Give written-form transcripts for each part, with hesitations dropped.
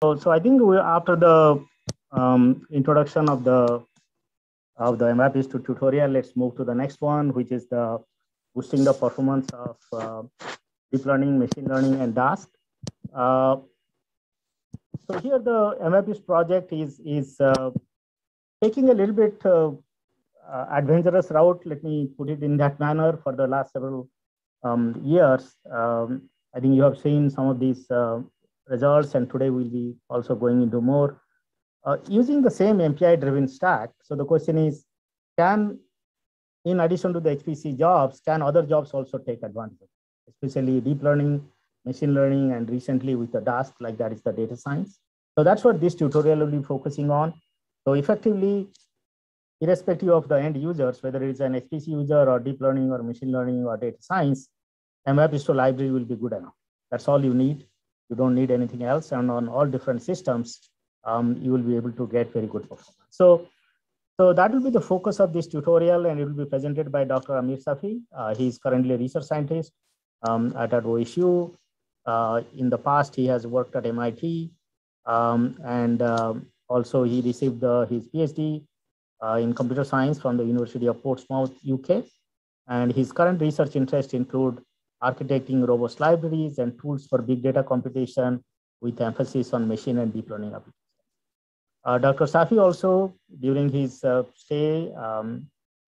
So I think after the introduction of the MVAPICH2 tutorial, let's move to the next one, which is the boosting the performance of deep learning, machine learning, and Dask. So here the MVAPICH project is taking a little bit adventurous route. Let me put it in that manner. For the last several years, I think you have seen some of these results, and today we'll be also going into more using the same MPI-driven stack. So the question is, in addition to the HPC jobs, can other jobs also take advantage, especially deep learning, machine learning, and recently with the Dask, like that is the data science. So that's what this tutorial will be focusing on. So effectively, irrespective of the end users, whether it's an HPC user or deep learning or machine learning or data science, MVAPICH2 library will be good enough. That's all you need. You don't need anything else. And on all different systems, you will be able to get very good performance. So that will be the focus of this tutorial, and it will be presented by Dr. Aamir Shafi. He's currently a research scientist at OSU. In the past, he has worked at MIT, and also he received his PhD in computer science from the University of Portsmouth, UK. And his current research interests include architecting robust libraries and tools for big data computation with emphasis on machine and deep learning applications. Dr. Shafi also, during his stay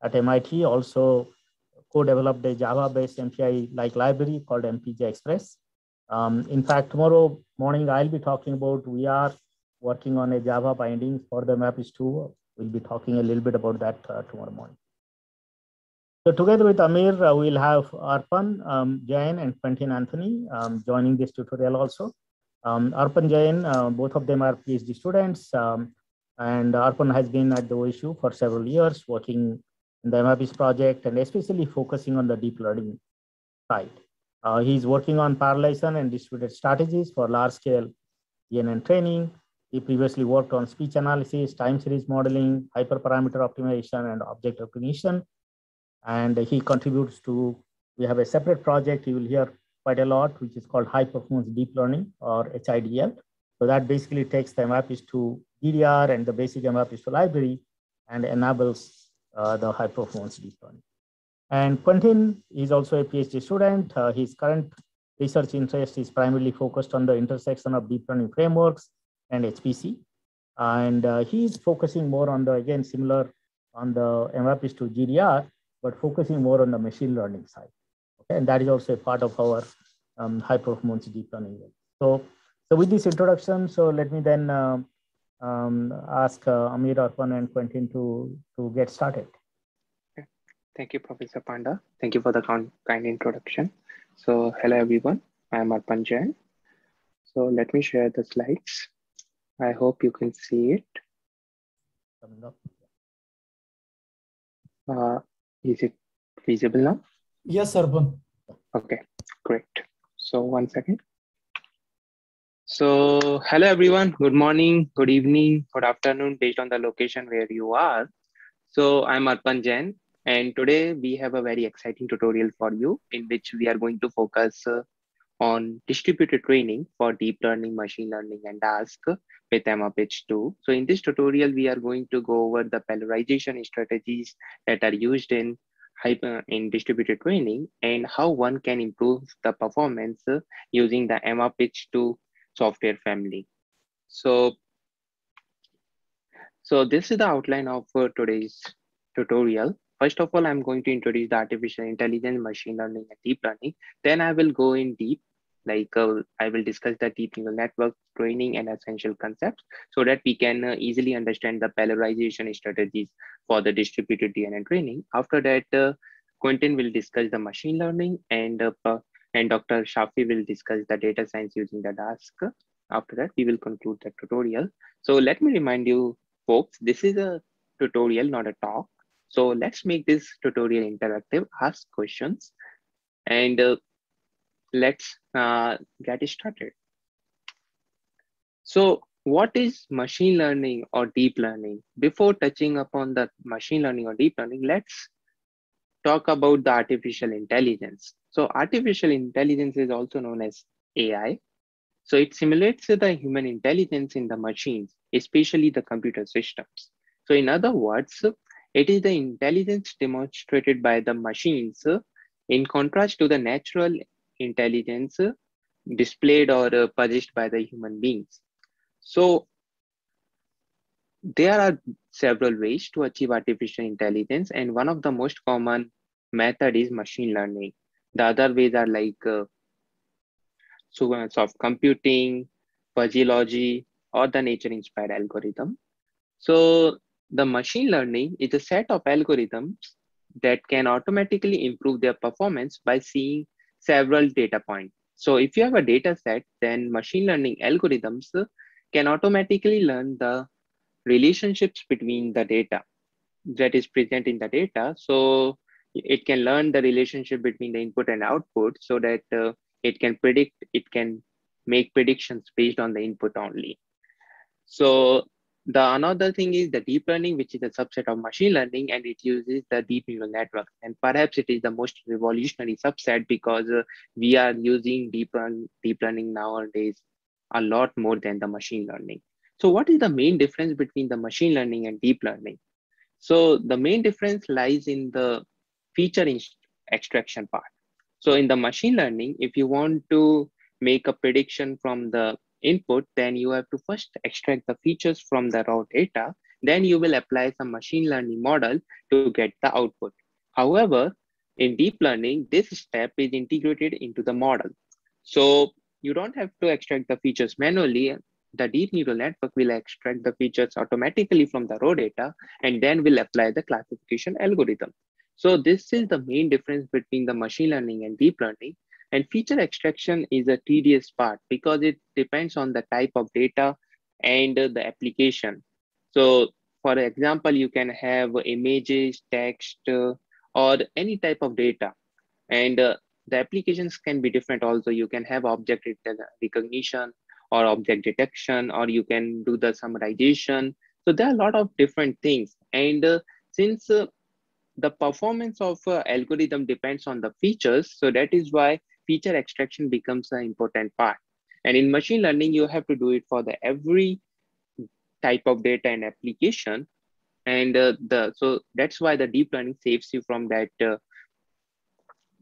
at MIT, also co-developed a Java-based MPI-like library called MPJ Express. In fact, tomorrow morning, I'll be talking about, we are working on a Java binding for the MVAPICH2. We'll be talking a little bit about that tomorrow morning. So together with Aamir, we'll have Arpan Jain and Quentin Anthony joining this tutorial also. Arpan Jain, both of them are PhD students, and Arpan has been at the OSU for several years working in the MVAPICH project and especially focusing on the deep learning side. He's working on parallelization and distributed strategies for large-scale CNN training. He previously worked on speech analysis, time series modeling, hyperparameter optimization, and object recognition. And he contributes to, we have a separate project you will hear quite a lot, which is called High Performance Deep Learning, or HIDL. So that basically takes the MVAPICH2 DDR and the basic MVAPICH2 library and enables the high performance deep learning. And Quentin is also a PhD student. His current research interest is primarily focused on the intersection of deep learning frameworks and HPC. And he's focusing more on the, again, similar on the MVAPICH2 GDR, but focusing more on the machine learning side. Okay? And that is also a part of our high performance deep learning. So with this introduction, so let me then ask Aamir, Arpan, and Quentin to get started. Thank you, Professor Panda. Thank you for the kind introduction. So hello, everyone. I'm Arpan Jain. So let me share the slides. I hope you can see it. Is it visible now? Yes, Arpan. Okay, great. So 1 second. So hello, everyone. Good morning, good evening, good afternoon, based on the location where you are. So I'm Arpan Jain, and today we have a very exciting tutorial for you in which we are going to focus on distributed training for deep learning, machine learning, and Dask with MVAPICH2. So in this tutorial, we are going to go over the polarization strategies that are used in distributed training and how one can improve the performance using the MVAPICH2 software family. So this is the outline of today's tutorial. First of all, I'm going to introduce the artificial intelligence, machine learning, and deep learning. Then I will go in deep, like I will discuss the deep neural network training and essential concepts so that we can easily understand the polarization strategies for the distributed DNA training. After that, Quentin will discuss the machine learning, and Dr. Shafi will discuss the data science using the Dask. After that, we will conclude the tutorial. So let me remind you, folks, this is a tutorial, not a talk. So let's make this tutorial interactive, ask questions, and let's get started. So what is machine learning or deep learning? Before touching upon the machine learning or deep learning, let's talk about the artificial intelligence. So artificial intelligence is also known as AI. So it simulates the human intelligence in the machines, especially the computer systems. So in other words, it is the intelligence demonstrated by the machines in contrast to the natural intelligence displayed or possessed by the human beings. So there are several ways to achieve artificial intelligence, and one of the most common method is machine learning. The other ways are like soft computing, fuzzy logic, or the nature-inspired algorithm. So the machine learning is a set of algorithms that can automatically improve their performance by seeing several data points. So if you have a data set, then machine learning algorithms can automatically learn the relationships between the data that is present in the data. So it can learn the relationship between the input and output so that it can make predictions based on the input only. So the another thing is the deep learning, which is a subset of machine learning, and it uses the deep neural network. And perhaps it is the most revolutionary subset because we are using deep learning nowadays a lot more than the machine learning. So what is the main difference between the machine learning and deep learning? So the main difference lies in the feature extraction part. So in the machine learning, if you want to make a prediction from the input, then you have to first extract the features from the raw data. Then you will apply some machine learning model to get the output. However, in deep learning, this step is integrated into the model. So you don't have to extract the features manually. The deep neural network will extract the features automatically from the raw data and then will apply the classification algorithm. So this is the main difference between the machine learning and deep learning. And feature extraction is a tedious part because it depends on the type of data and the application. So for example, you can have images, text, or any type of data. And the applications can be different also. You can have object recognition or object detection, or you can do the summarization. So there are a lot of different things. And since the performance of algorithm depends on the features, so that is why feature extraction becomes an important part. And in machine learning, you have to do it for the every type of data and application. And so that's why the deep learning saves you from that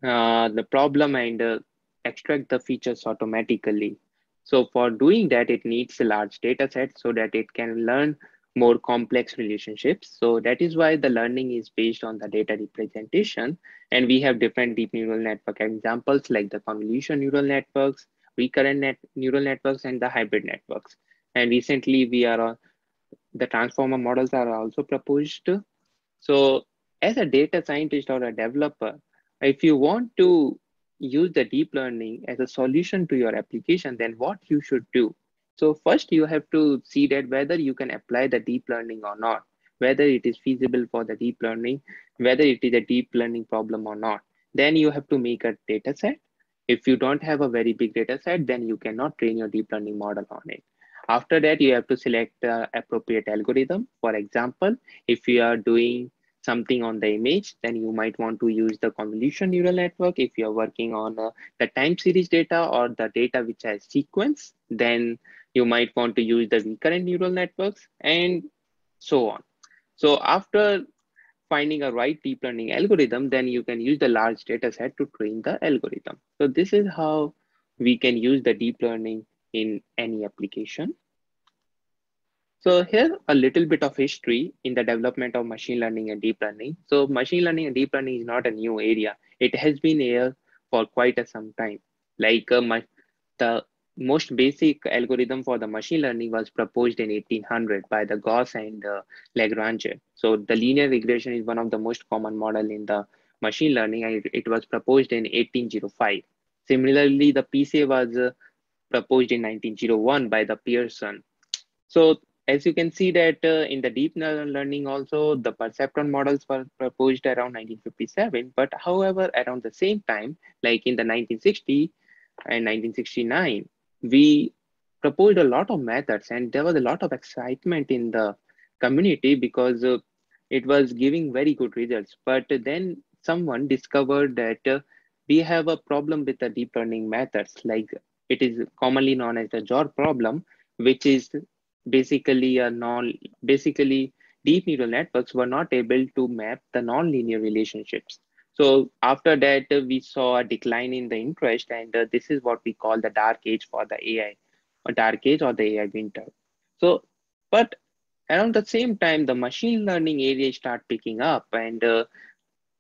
the problem and extract the features automatically. So for doing that, it needs a large data set so that it can learn more complex relationships. So that is why the learning is based on the data representation. And we have different deep neural network examples like the convolution neural networks, recurrent neural networks, and the hybrid networks. And recently the transformer models are also proposed. So as a data scientist or a developer, if you want to use the deep learning as a solution to your application, then what you should do? So first you have to see that whether you can apply the deep learning or not, whether it is feasible for the deep learning, whether it is a deep learning problem or not. Then you have to make a data set. If you don't have a very big data set, then you cannot train your deep learning model on it. After that, you have to select the appropriate algorithm. For example, if you are doing something on the image, then you might want to use the convolution neural network. If you're working on the time series data or the data which has sequence, then you might want to use the recurrent neural networks and so on. So after finding a right deep learning algorithm, then you can use the large data set to train the algorithm. So this is how we can use the deep learning in any application. So here a little bit of history in the development of machine learning and deep learning. So machine learning and deep learning is not a new area. It has been here for quite some time. Like the most basic algorithm for the machine learning was proposed in 1800 by the Gauss and Lagrange. So the linear regression is one of the most common model in the machine learning, and it was proposed in 1805. Similarly, the PCA was proposed in 1901 by the Pearson. So as you can see that in the deep neural learning also, the perceptron models were proposed around 1957. But however, around the same time, like in the 1960 and 1969, we proposed a lot of methods and there was a lot of excitement in the community because it was giving very good results. But then someone discovered that we have a problem with the deep learning methods. Like it is commonly known as the JOR problem, which is basically basically deep neural networks were not able to map the nonlinear relationships. So after that, we saw a decline in the interest, and this is what we call the dark age for the AI, or dark age or the AI winter. So, but around the same time, the machine learning area start picking up, and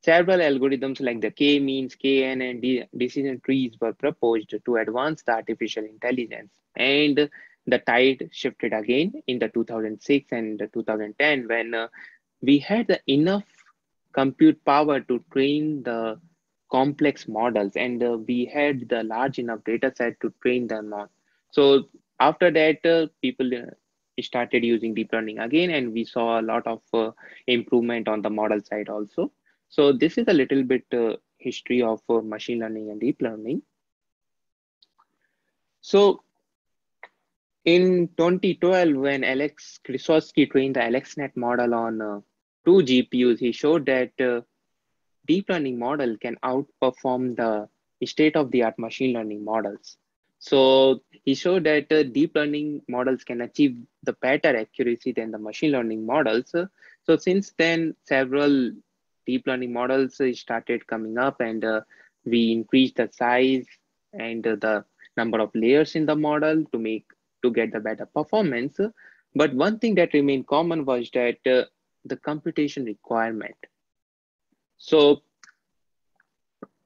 several algorithms like the K-means, KN, and decision trees were proposed to advance the artificial intelligence. And the tide shifted again in the 2006 and the 2010 when we had the enough compute power to train the complex models, and we had the large enough data set to train them on. So after that, people started using deep learning again, and we saw a lot of improvement on the model side also. So this is a little bit history of machine learning and deep learning. So in 2012, when Alex Krasovsky trained the AlexNet model on two GPUs, he showed that deep learning model can outperform the state-of-the-art machine learning models. So he showed that deep learning models can achieve the better accuracy than the machine learning models. So since then, several deep learning models started coming up, and we increased the size and the number of layers in the model to get the better performance. But one thing that remained common was that the computation requirement. So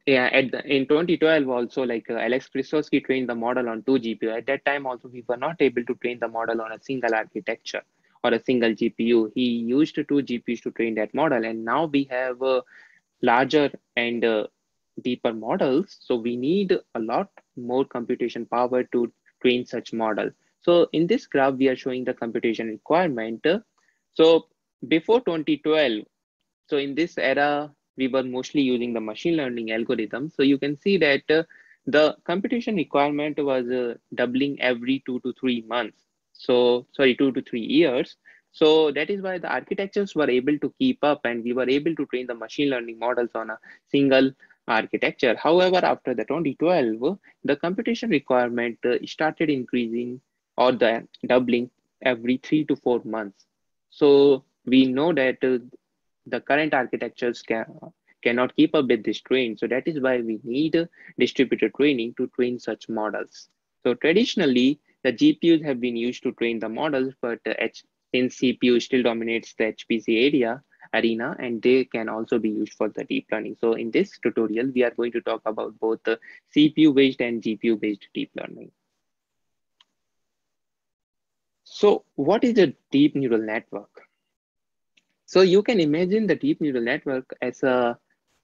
yeah, in 2012 also, like Alex Krasovsky trained the model on two GPU. At that time also, we were not able to train the model on a single architecture or a single GPU. He used two GPUs to train that model, and now we have larger and deeper models. So we need a lot more computation power to train such model. So in this graph, we are showing the computation requirement. So before 2012, so in this era, we were mostly using the machine learning algorithm. So you can see that the computation requirement was doubling every 2 to 3 months. So sorry, 2 to 3 years. So that is why the architectures were able to keep up, and we were able to train the machine learning models on a single architecture. However, after the 2012, the computation requirement started increasing or the doubling every 3 to 4 months. So we know that the current architectures cannot keep up with this train. So that is why we need distributed training to train such models. So traditionally, the GPUs have been used to train the models, but since CPU still dominates the HPC arena, and they can also be used for the deep learning. So in this tutorial, we are going to talk about both the CPU-based and GPU-based deep learning. So what is a deep neural network? So you can imagine the deep neural network as a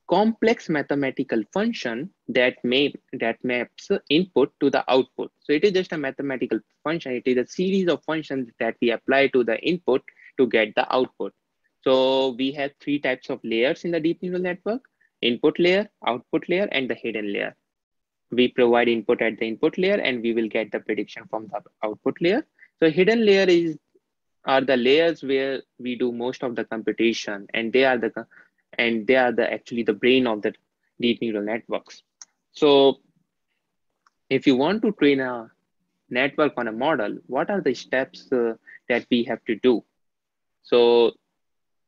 complex mathematical function that maps input to the output. So it is just a mathematical function. It is a series of functions that we apply to the input to get the output. So we have three types of layers in the deep neural network: input layer, output layer, and the hidden layer. We provide input at the input layer, and we will get the prediction from the output layer. So hidden layer are the layers where we do most of the computation, and they are actually the brain of the deep neural networks. So if you want to train a network on a model, what are the steps that we have to do? So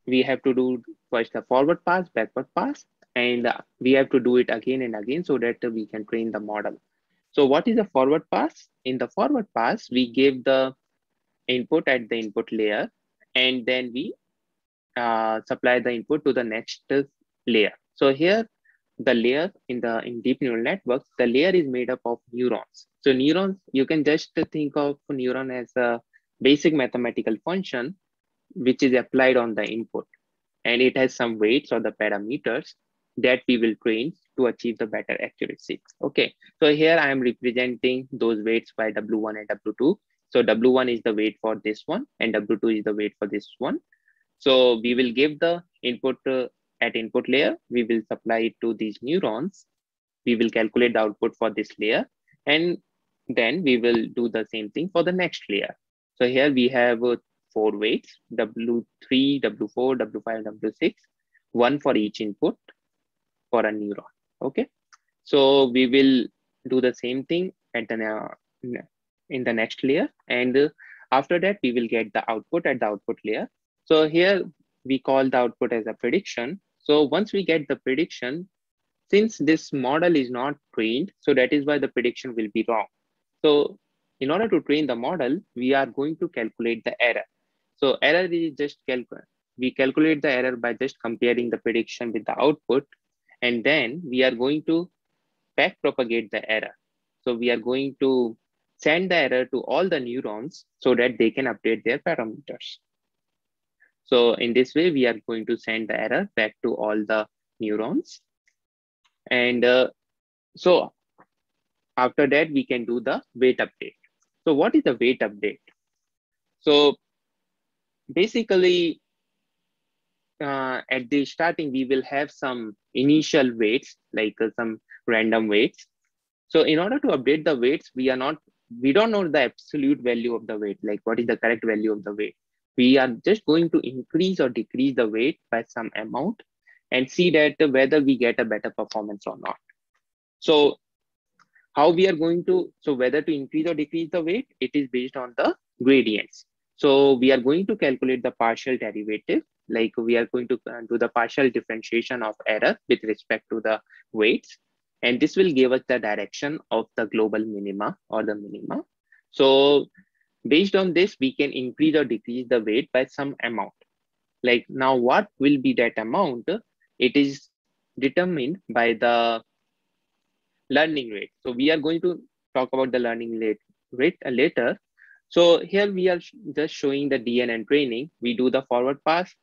we have to do first a forward pass, backward pass, and we have to do it again and again so that we can train the model. So what is a forward pass? In the forward pass, we give the input at the input layer, and then we supply the input to the next layer. So here, the layer in deep neural networks, the layer is made up of neurons. So neurons, you can just think of neuron as a basic mathematical function which is applied on the input, and it has some weights or the parameters that we will train to achieve the better accuracy. Okay, so here I am representing those weights by W1 and W2. So W1 is the weight for this one, and W2 is the weight for this one. So we will give the input at input layer. We will supply it to these neurons. We will calculate the output for this layer, and then we will do the same thing for the next layer. So here we have 4 weights: W3, W4, W5, W6, one for each input for a neuron. Okay, so we will do the same thing at the in the next layer, and after that we will get the output at the output layer. So here we call the output as a prediction. So once we get the prediction, since this model is not trained, so that is why the prediction will be wrong. So in order to train the model, we are going to calculate the error. So error is just we calculate the error by just comparing the prediction with the output, and then we are going to back propagate the error. So we are going to send the error to all the neurons so that they can update their parameters. So in this way, we are going to send the error back to all the neurons. And so after that, we can do the weight update. So what is the weight update? So basically, at the starting, we will have some initial weights, like some random weights. So in order to update the weights, we don't know the absolute value of the weight, like what is the correct value of the weight. We are just going to increase or decrease the weight by some amount and see that whether we get a better performance or not. So how we are going to, so whether to increase or decrease the weight, it is based on the gradients. So we are going to calculate the partial derivative, like we are going to do the partial differentiation of error with respect to the weights. And this will give us the direction of the global minima or the minima. So based on this, we can increase or decrease the weight by some amount. Like now what will be that amount? It is determined by the learning rate. So we are going to talk about the learning rate later. So here we are just showing the DNN training. We do the forward pass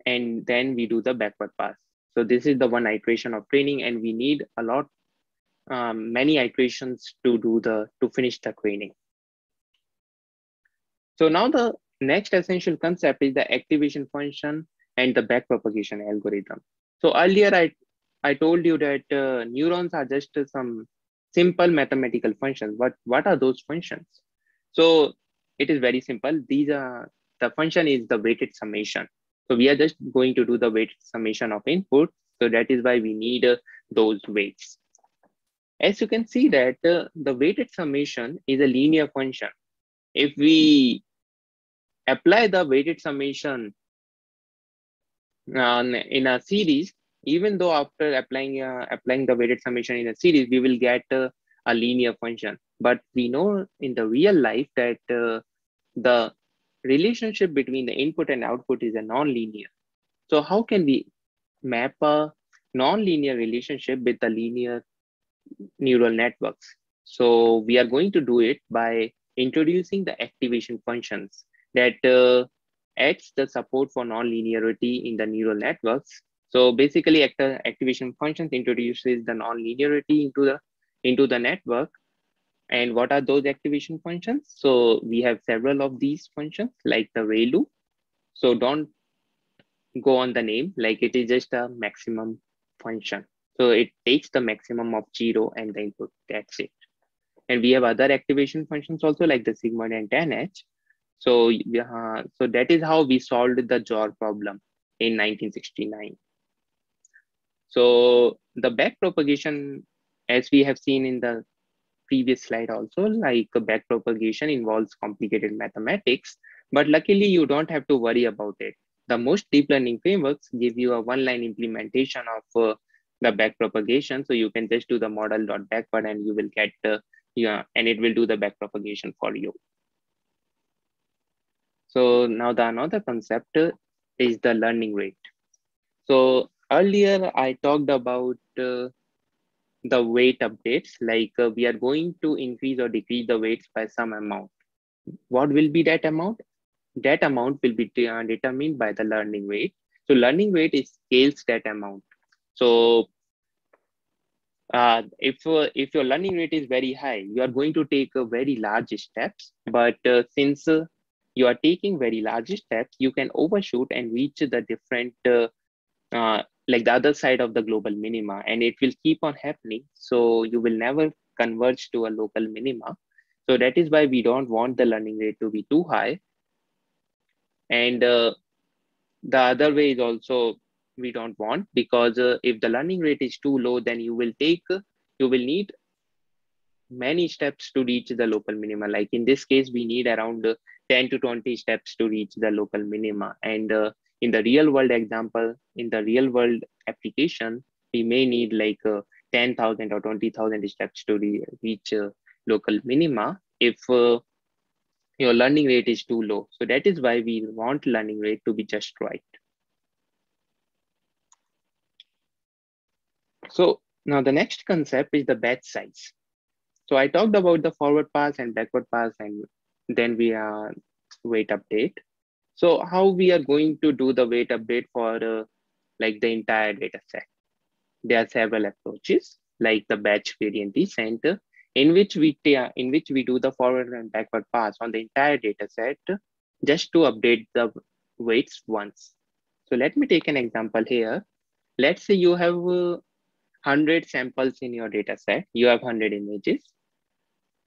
and then we do the backward pass. So this is the one iteration of training, and we need a lot, many iterations to finish the training. So now the next essential concept is the activation function and the backpropagation algorithm. So earlier I told you that neurons are just some simple mathematical functions. What are those functions? So it is very simple. The function is the weighted summation. So we are just going to do the weighted summation of input. So that is why we need those weights. As you can see that the weighted summation is a linear function. If we apply the weighted summation in a series, even though after applying the weighted summation in a series, we will get a linear function. But we know in the real life that the relationship between the input and output is a non-linear. So how can we map a non-linear relationship with the linear neural networks? So we are going to do it by introducing the activation functions that adds the support for non-linearity in the neural networks. So basically, activation functions introduces the non-linearity into the network. And what are those activation functions? So we have several of these functions, like the ReLU. So don't go on the name, like it is just a maximum function. So it takes the maximum of 0 and the input, that's it. And we have other activation functions also, like the sigmoid and tanh. So that is how we solved the JOR problem in 1969. So the backpropagation, as we have seen in the previous slide also, like backpropagation involves complicated mathematics, but luckily you don't have to worry about it. The most deep learning frameworks give you a one-line implementation of the backpropagation. So you can just do the model.backward and you will get, and it will do the backpropagation for you. So now the another concept is the learning rate. So earlier I talked about the weight updates, like we are going to increase or decrease the weights by some amount. What will be that amount? That amount will be determined by the learning rate. So learning rate is scales that amount. So if your learning rate is very high, you are going to take very large steps. But since you are taking very large steps, you can overshoot and reach the different, like the other side of the global minima, and it will keep on happening. So you will never converge to a local minima. So that is why we don't want the learning rate to be too high. And the other way is also we don't want, because if the learning rate is too low, then you will need many steps to reach the local minima. Like in this case, we need around 10 to 20 steps to reach the local minima. And in the real world example, in the real world application, we may need like 10,000 or 20,000 steps to reach local minima if your learning rate is too low. So that is why we want learning rate to be just right. So now the next concept is the batch size. So I talked about the forward pass and backward pass, and then we are weight update. So how we are going to do the weight update for like the entire data set? There are several approaches like the batch gradient descent, in which we do the forward and backward pass on the entire data set just to update the weights once. So let me take an example here. Let's say you have 100 samples in your data set. You have 100 images.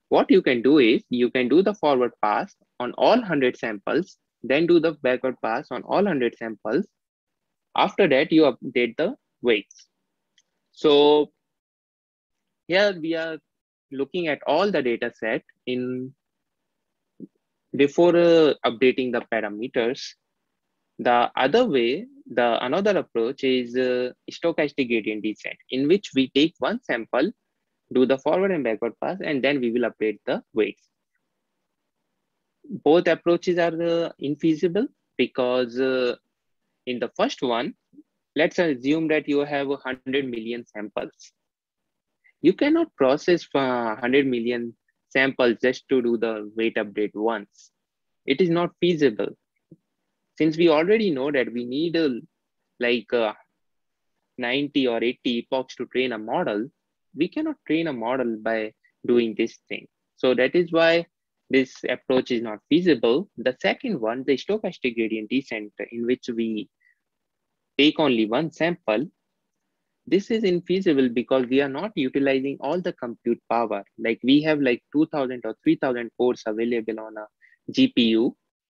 What you can do is you can do the forward pass on all 100 samples, then do the backward pass on all 100 samples. After that, you update the weights. So here we are looking at all the data set in before updating the parameters. The other way, another approach is stochastic gradient descent, in which we take one sample, do the forward and backward pass, and then we will update the weights. Both approaches are infeasible because in the first one, let's assume that you have 100 million samples. You cannot process 100 million samples just to do the weight update once. It is not feasible. Since we already know that we need like 90 or 80 epochs to train a model, we cannot train a model by doing this thing. So that is why this approach is not feasible. The second one, the stochastic gradient descent, in which we take only one sample, this is infeasible because we are not utilizing all the compute power. Like we have like 2000 or 3000 cores available on a GPU.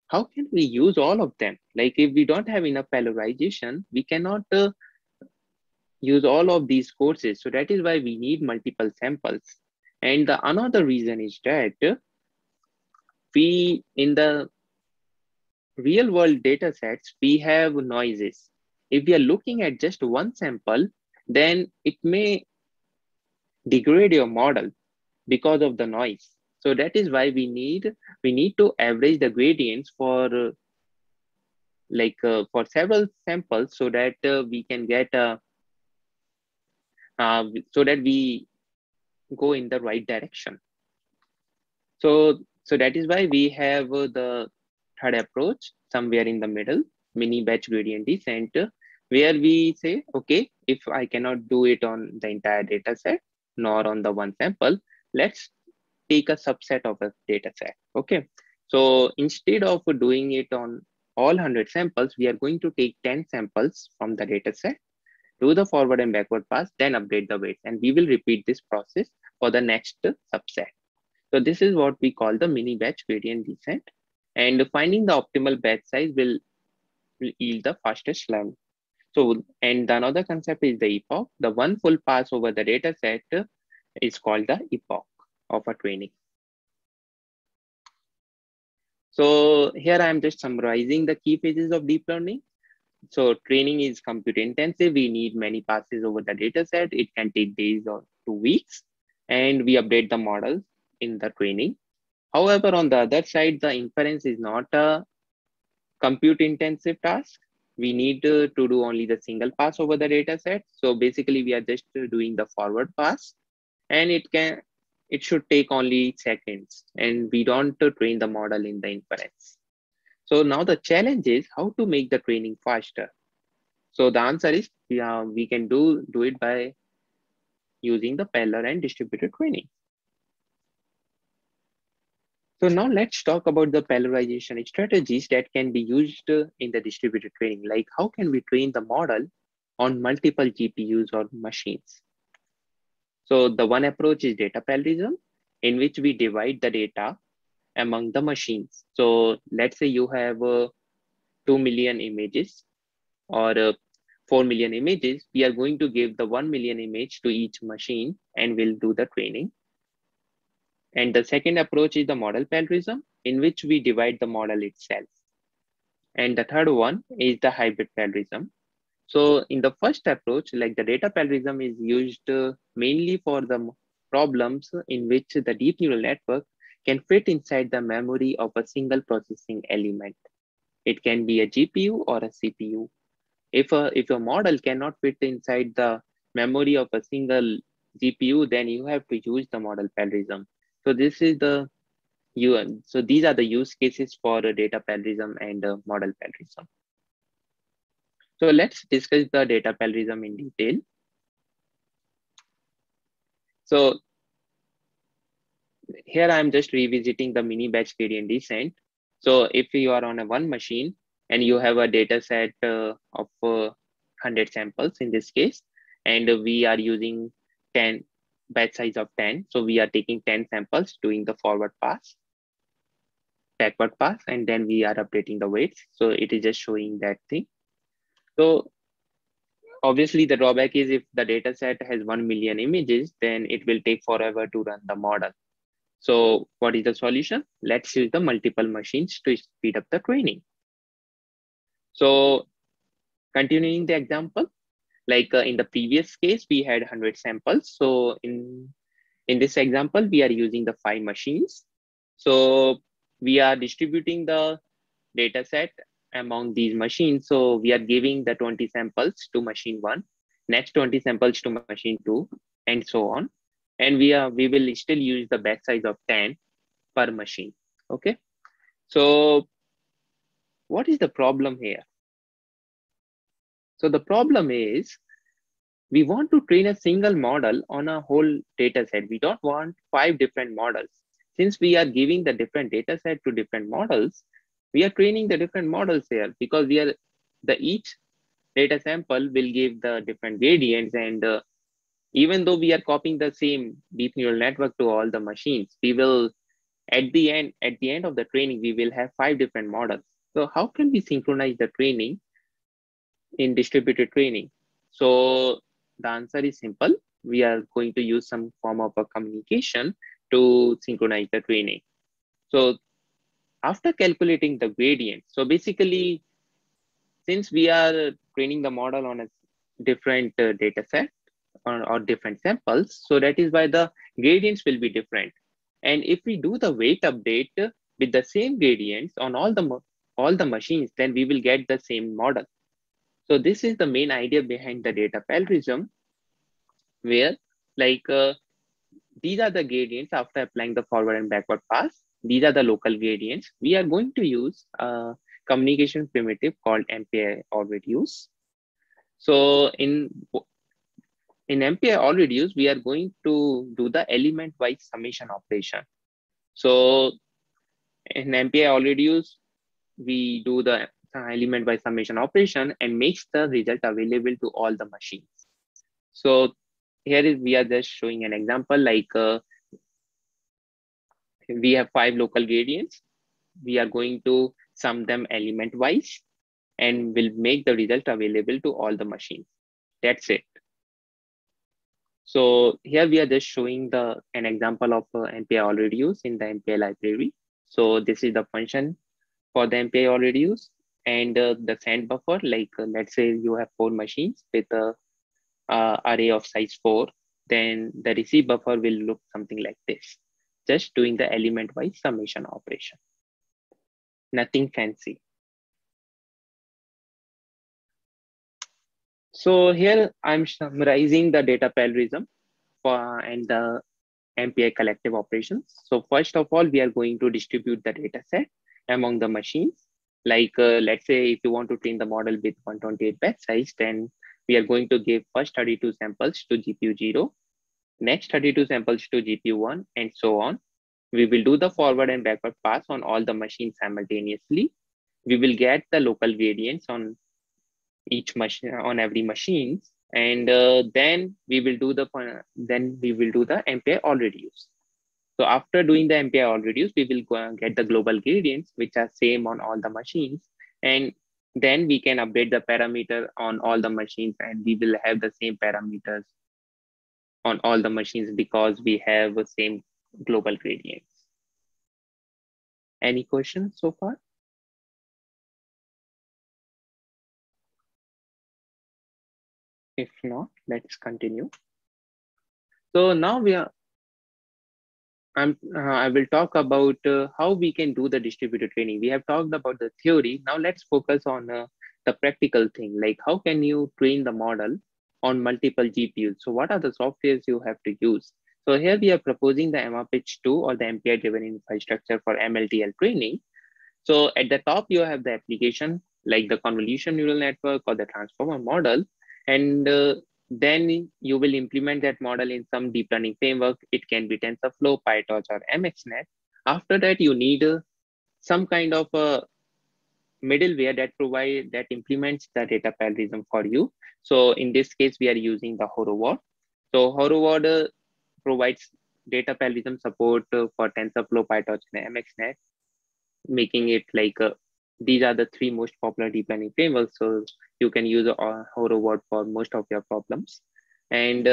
How can we use all of them? Like if we don't have enough parallelization, we cannot use all of these courses. So that is why we need multiple samples. And the another reason is that we, in the real world data sets, we have noises. If we are looking at just one sample, then it may degrade your model because of the noise. So that is why we need to average the gradients for for several samples so that we can get so that we go in the right direction. So that is why we have the third approach somewhere in the middle, mini batch gradient descent, where we say, okay, if I cannot do it on the entire data set, nor on the one sample, let's take a subset of a data set. Okay. So instead of doing it on all 100 samples, we are going to take 10 samples from the data set, do the forward and backward pass, then update the weights. And we will repeat this process for the next subset. So this is what we call the mini batch gradient descent. And finding the optimal batch size will yield the fastest learn. So, and another concept is the epoch. The one full pass over the data set is called the epoch of a training. So here I am just summarizing the key phases of deep learning. So training is compute intensive. We need many passes over the data set. It can take days or 2 weeks. And we update the models in the training. However, on the other side, the inference is not a compute intensive task. We need to do only the single pass over the data set. So basically we are just doing the forward pass, and it should take only seconds, and we don't train the model in the inference. So now the challenge is how to make the training faster. So the answer is we can do it by using the parallel and distributed training. So now let's talk about the parallelization strategies that can be used in the distributed training. Like how can we train the model on multiple GPUs or machines? So the one approach is data parallelism, in which we divide the data among the machines. So let's say you have 2 million images or 4 million images. We are going to give the 1 million image to each machine and we'll do the training. And the second approach is the model parallelism, in which we divide the model itself. And the third one is the hybrid parallelism. So in the first approach, like the data parallelism is used mainly for the problems in which the deep neural network can fit inside the memory of a single processing element. It can be a GPU or a CPU. If a model cannot fit inside the memory of a single GPU, then you have to use the model parallelism. So this is the so these are the use cases for data parallelism and model parallelism. So let's discuss the data parallelism in detail. So here I'm just revisiting the mini batch gradient descent. So if you are on a one machine and you have a data set of 100 samples in this case, and we are using 10 batch size of 10. So we are taking 10 samples, doing the forward pass, backward pass, and then we are updating the weights. So it is just showing that thing. So obviously the drawback is if the data set has 1 million images, then it will take forever to run the model. So what is the solution? Let's use the multiple machines to speed up the training. So continuing the example, like in the previous case, we had 100 samples. So in this example, we are using the 5 machines. So we are distributing the data set among these machines. So we are giving the 20 samples to machine 1, next 20 samples to machine 2, and so on. And we will still use the batch size of 10 per machine. Okay. So what is the problem here? So the problem is we want to train a single model on a whole data set. We don't want 5 different models. Since we are giving the different data set to different models, we are training the different models here because each data sample will give the different gradients. And even though we are copying the same deep neural network to all the machines, we will at the end of the training, we will have 5 different models. So how can we synchronize the training in distributed training? So the answer is simple. We are going to use some form of a communication to synchronize the training. So after calculating the gradient, so basically, since we are training the model on a different data set or different samples, so that is why the gradients will be different. And if we do the weight update with the same gradients on all the machines, then we will get the same model. So this is the main idea behind the data parallelism, where like these are the gradients after applying the forward and backward pass. These are the local gradients. We are going to use a communication primitive called MPI all reduce. So in MPI all reduce, we are going to do the element wise summation operation. So in MPI all reduce, we do the element wise summation operation and makes the result available to all the machines. So we are just showing an example, like we have 5 local gradients. We are going to sum them element wise and will make the result available to all the machines. That's it. So here we are just showing an example of MPI all reduce in the MPI library. So this is the function for the MPI all reduce, and the send buffer, like let's say you have 4 machines with a array of size 4, then the receive buffer will look something like this, just doing the element wise summation operation. Nothing fancy. So here I'm summarizing the data parallelism and the MPI collective operations. So first of all, we are going to distribute the data set among the machines. Like let's say if you want to train the model with 128 batch size, then we are going to give first 32 samples to GPU 0, next 32 samples to GPU 1, and so on. We will do the forward and backward pass on all the machines simultaneously. We will get the local gradients on each machine, on every machine, and then we will do the MPI all reduce. So after doing the MPI all reduce, we will go and get the global gradients, which are same on all the machines. And then we can update the parameter on all the machines, and we will have the same parameters on all the machines because we have the same global gradients. Any questions so far? If not, let's continue. So now I will talk about how we can do the distributed training. We have talked about the theory. Now let's focus on the practical thing, like how can you train the model on multiple GPUs? So what are the softwares you have to use? So here we are proposing the MVAPICH2 or the MPI-driven infrastructure for MLTL training. So at the top, you have the application like the convolution neural network or the transformer model. And then you will implement that model in some deep learning framework. It can be TensorFlow, PyTorch, or MXNet. After that, you need some kind of a middleware that implements the data parallelism for you. So in this case, we are using the HoroWord. So HoroWord provides data parallelism support for TensorFlow, PyTorch, and MXNet, making it like these are the three most popular deep learning frameworks. So you can use HoroWord for most of your problems. And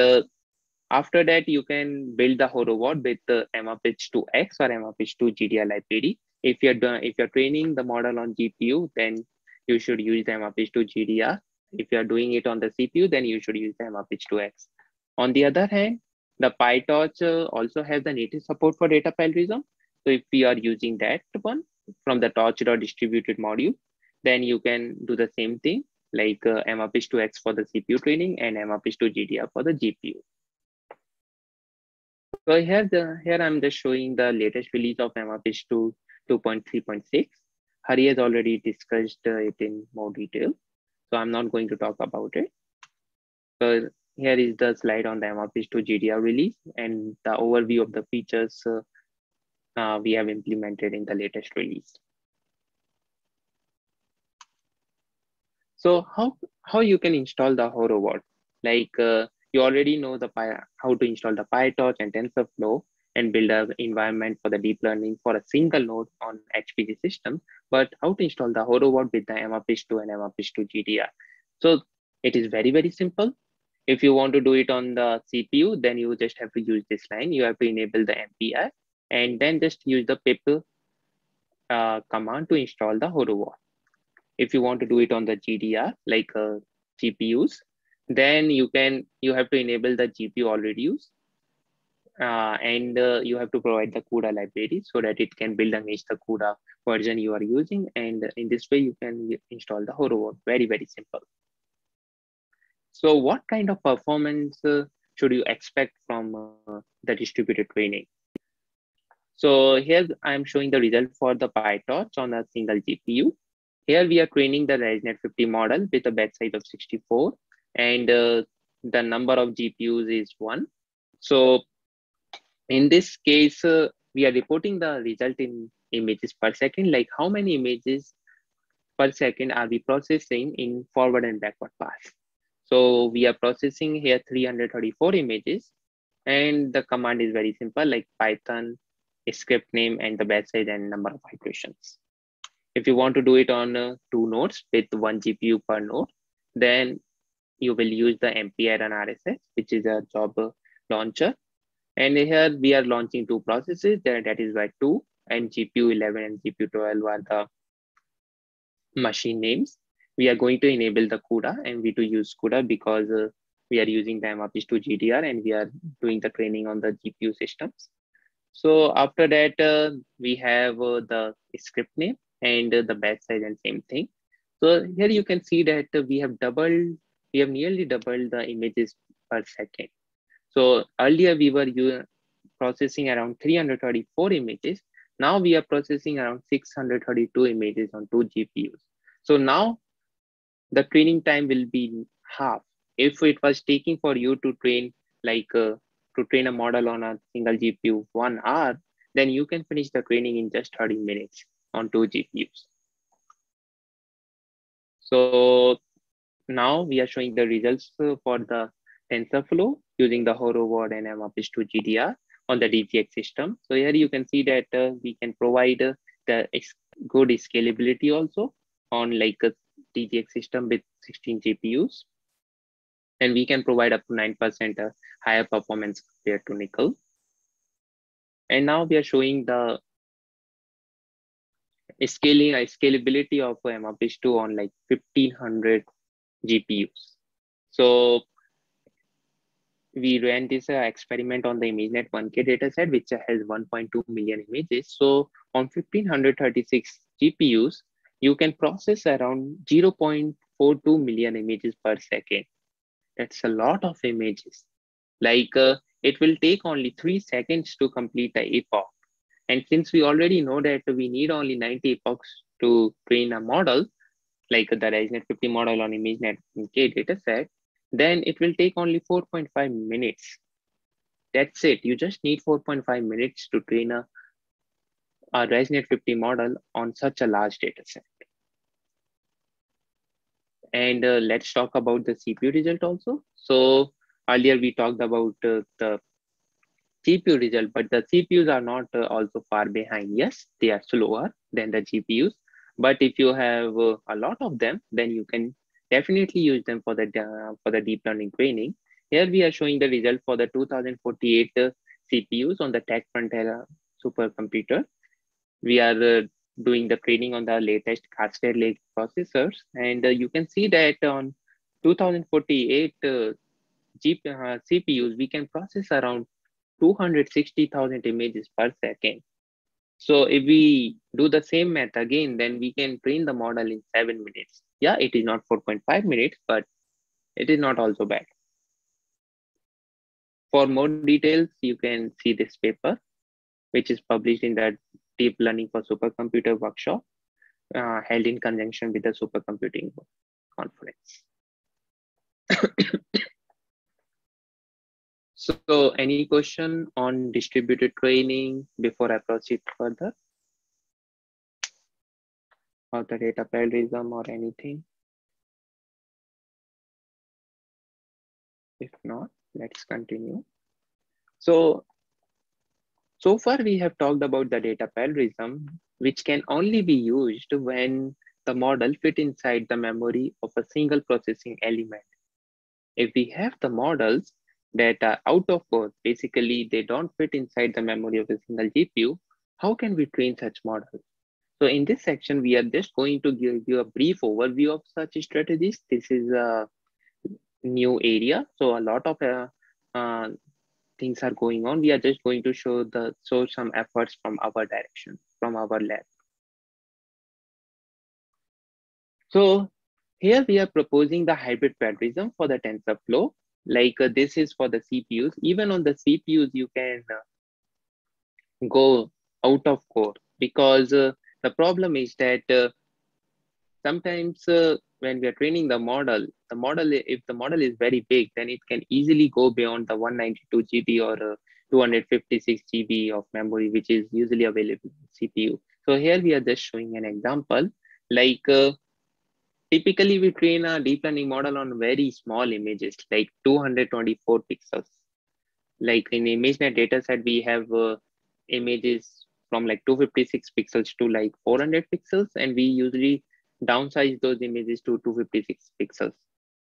after that, you can build the HoroWord with the MVAPICH2X or MVAPICH2 GDR library. If you're training the model on GPU, then you should use the MVAPICH2 GDR. If you're doing it on the CPU, then you should use the MVAPICH2X. On the other hand, the PyTorch also has the native support for data parallelism. So if we are using that one from the torch.distributed module, then you can do the same thing like MVAPICH2X for the CPU training and MVAPICH2 GDR for the GPU. So here I'm just showing the latest release of MVAPICH2 2.3.6. Hari has already discussed it in more detail, so I'm not going to talk about it. So here is the slide on the MVAPICH2 GDR release and the overview of the features we have implemented in the latest release. So how you can install the HoroWord? Like you already know how to install the PyTorch and TensorFlow and build an environment for the deep learning for a single node on HPC system. But how to install the HoroWord with the MVAPICH2 and MVAPICH2 GDR? So it is very, very simple. If you want to do it on the CPU, then you just have to use this line. You have to enable the MPI and then just use the pip command to install the HoroWord. If you want to do it on the GDR, like GPUs, then you have to enable the GPU already used. And you have to provide the CUDA library so that it can build against the CUDA version you are using. And in this way, you can install the HoroWord. Very, very simple. So what kind of performance should you expect from the distributed training? So here I'm showing the result for the PyTorch on a single GPU. Here we are training the ResNet 50 model with a batch size of 64 and the number of GPUs is 1. So in this case, we are reporting the result in images per second, like how many images per second are we processing in forward and backward pass. So we are processing here 334 images and the command is very simple, like Python, script name and the batch size and number of iterations. If you want to do it on 2 nodes with 1 GPU per node, then you will use the MPI run RSS, which is a job launcher. And here we are launching 2 processes, that is by 2 and GPU 11 and GPU 12 are the machine names. We are going to enable the CUDA and we to use CUDA because we are using the MVAPICH2 GDR and we are doing the training on the GPU systems. So after that, we have the script name and the batch size and same thing. So here you can see that we have nearly doubled the images per second. So earlier we were processing around 334 images. Now we are processing around 632 images on 2 GPUs. So now the training time will be half. If it was taking for you to train to train a model on a single GPU 1 hour, then you can finish the training in just 30 minutes on 2 GPUs. So now we are showing the results for the TensorFlow using the HoroWord and MVAPICH2 GDR on the DGX system. So here you can see that we can provide the good scalability also on like a DGX system with 16 GPUs. And we can provide up to 9% higher performance compared to nickel. And now we are showing the scalability of MVAPICH2 on like 1500 GPUs. So we ran this experiment on the ImageNet 1K dataset, which has 1.2 million images. So on 1536 GPUs, you can process around 0.42 million images per second. That's a lot of images. Like it will take only 3 seconds to complete the epoch. And since we already know that we need only 90 epochs to train a model, like the ResNet 50 model on ImageNet K dataset, then it will take only 4.5 minutes. That's it. You just need 4.5 minutes to train a ResNet 50 model on such a large dataset. And let's talk about the CPU result also. So earlier we talked about the GPU result, but the CPUs are not also far behind. Yes, they are slower than the GPUs, but if you have a lot of them, then you can definitely use them for the deep learning training. Here we are showing the result for the 2048 CPUs on the Tech Frontier supercomputer. We are doing the training on the latest Cascade Lake processors, and you can see that on 2048 CPUs, we can process around 260,000 images per second. So if we do the same math again, then we can train the model in 7 minutes. Yeah, it is not 4.5 minutes, but it is not also bad. For more details, you can see this paper, which is published in the Deep Learning for Supercomputer workshop held in conjunction with the Supercomputing Conference. So any question on distributed training before I proceed further? Or the data parallelism or anything? If not, let's continue. So far we have talked about the data parallelism, which can only be used when the model fit inside the memory of a single processing element. If we have the models that are out of core, basically they don't fit inside the memory of a single GPU, how can we train such models? So in this section, we are just going to give you a brief overview of such strategies. This is a new area, so a lot of things are going on. We are just going to show some efforts from our direction, from our lab. So here we are proposing the hybrid Paradism for the TensorFlow. Like this is for the CPUs. Even on the CPUs, you can go out of core, because the problem is that sometimes when we are training the model, if the model is very big, then it can easily go beyond the 192 GB or 256 GB of memory, which is usually available in CPU. So here we are just showing an example. Like typically we train a deep learning model on very small images, like 224 pixels. Like in ImageNet dataset, we have images from like 256 pixels to like 400 pixels, and we usually downsize those images to 256 pixels.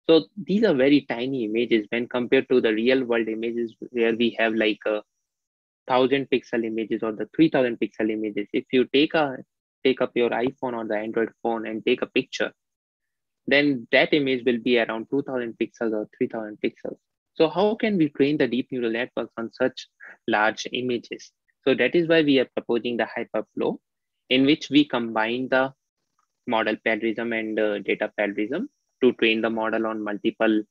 So these are very tiny images when compared to the real world images where we have like 1,000 pixel images or the 3,000 pixel images. If you take up your iPhone or the Android phone and take a picture, then that image will be around 2,000 pixels or 3,000 pixels. So how can we train the deep neural networks on such large images? So that is why we are proposing the HyperFlow, in which we combine the model parallelism and data parallelism to train the model on multiple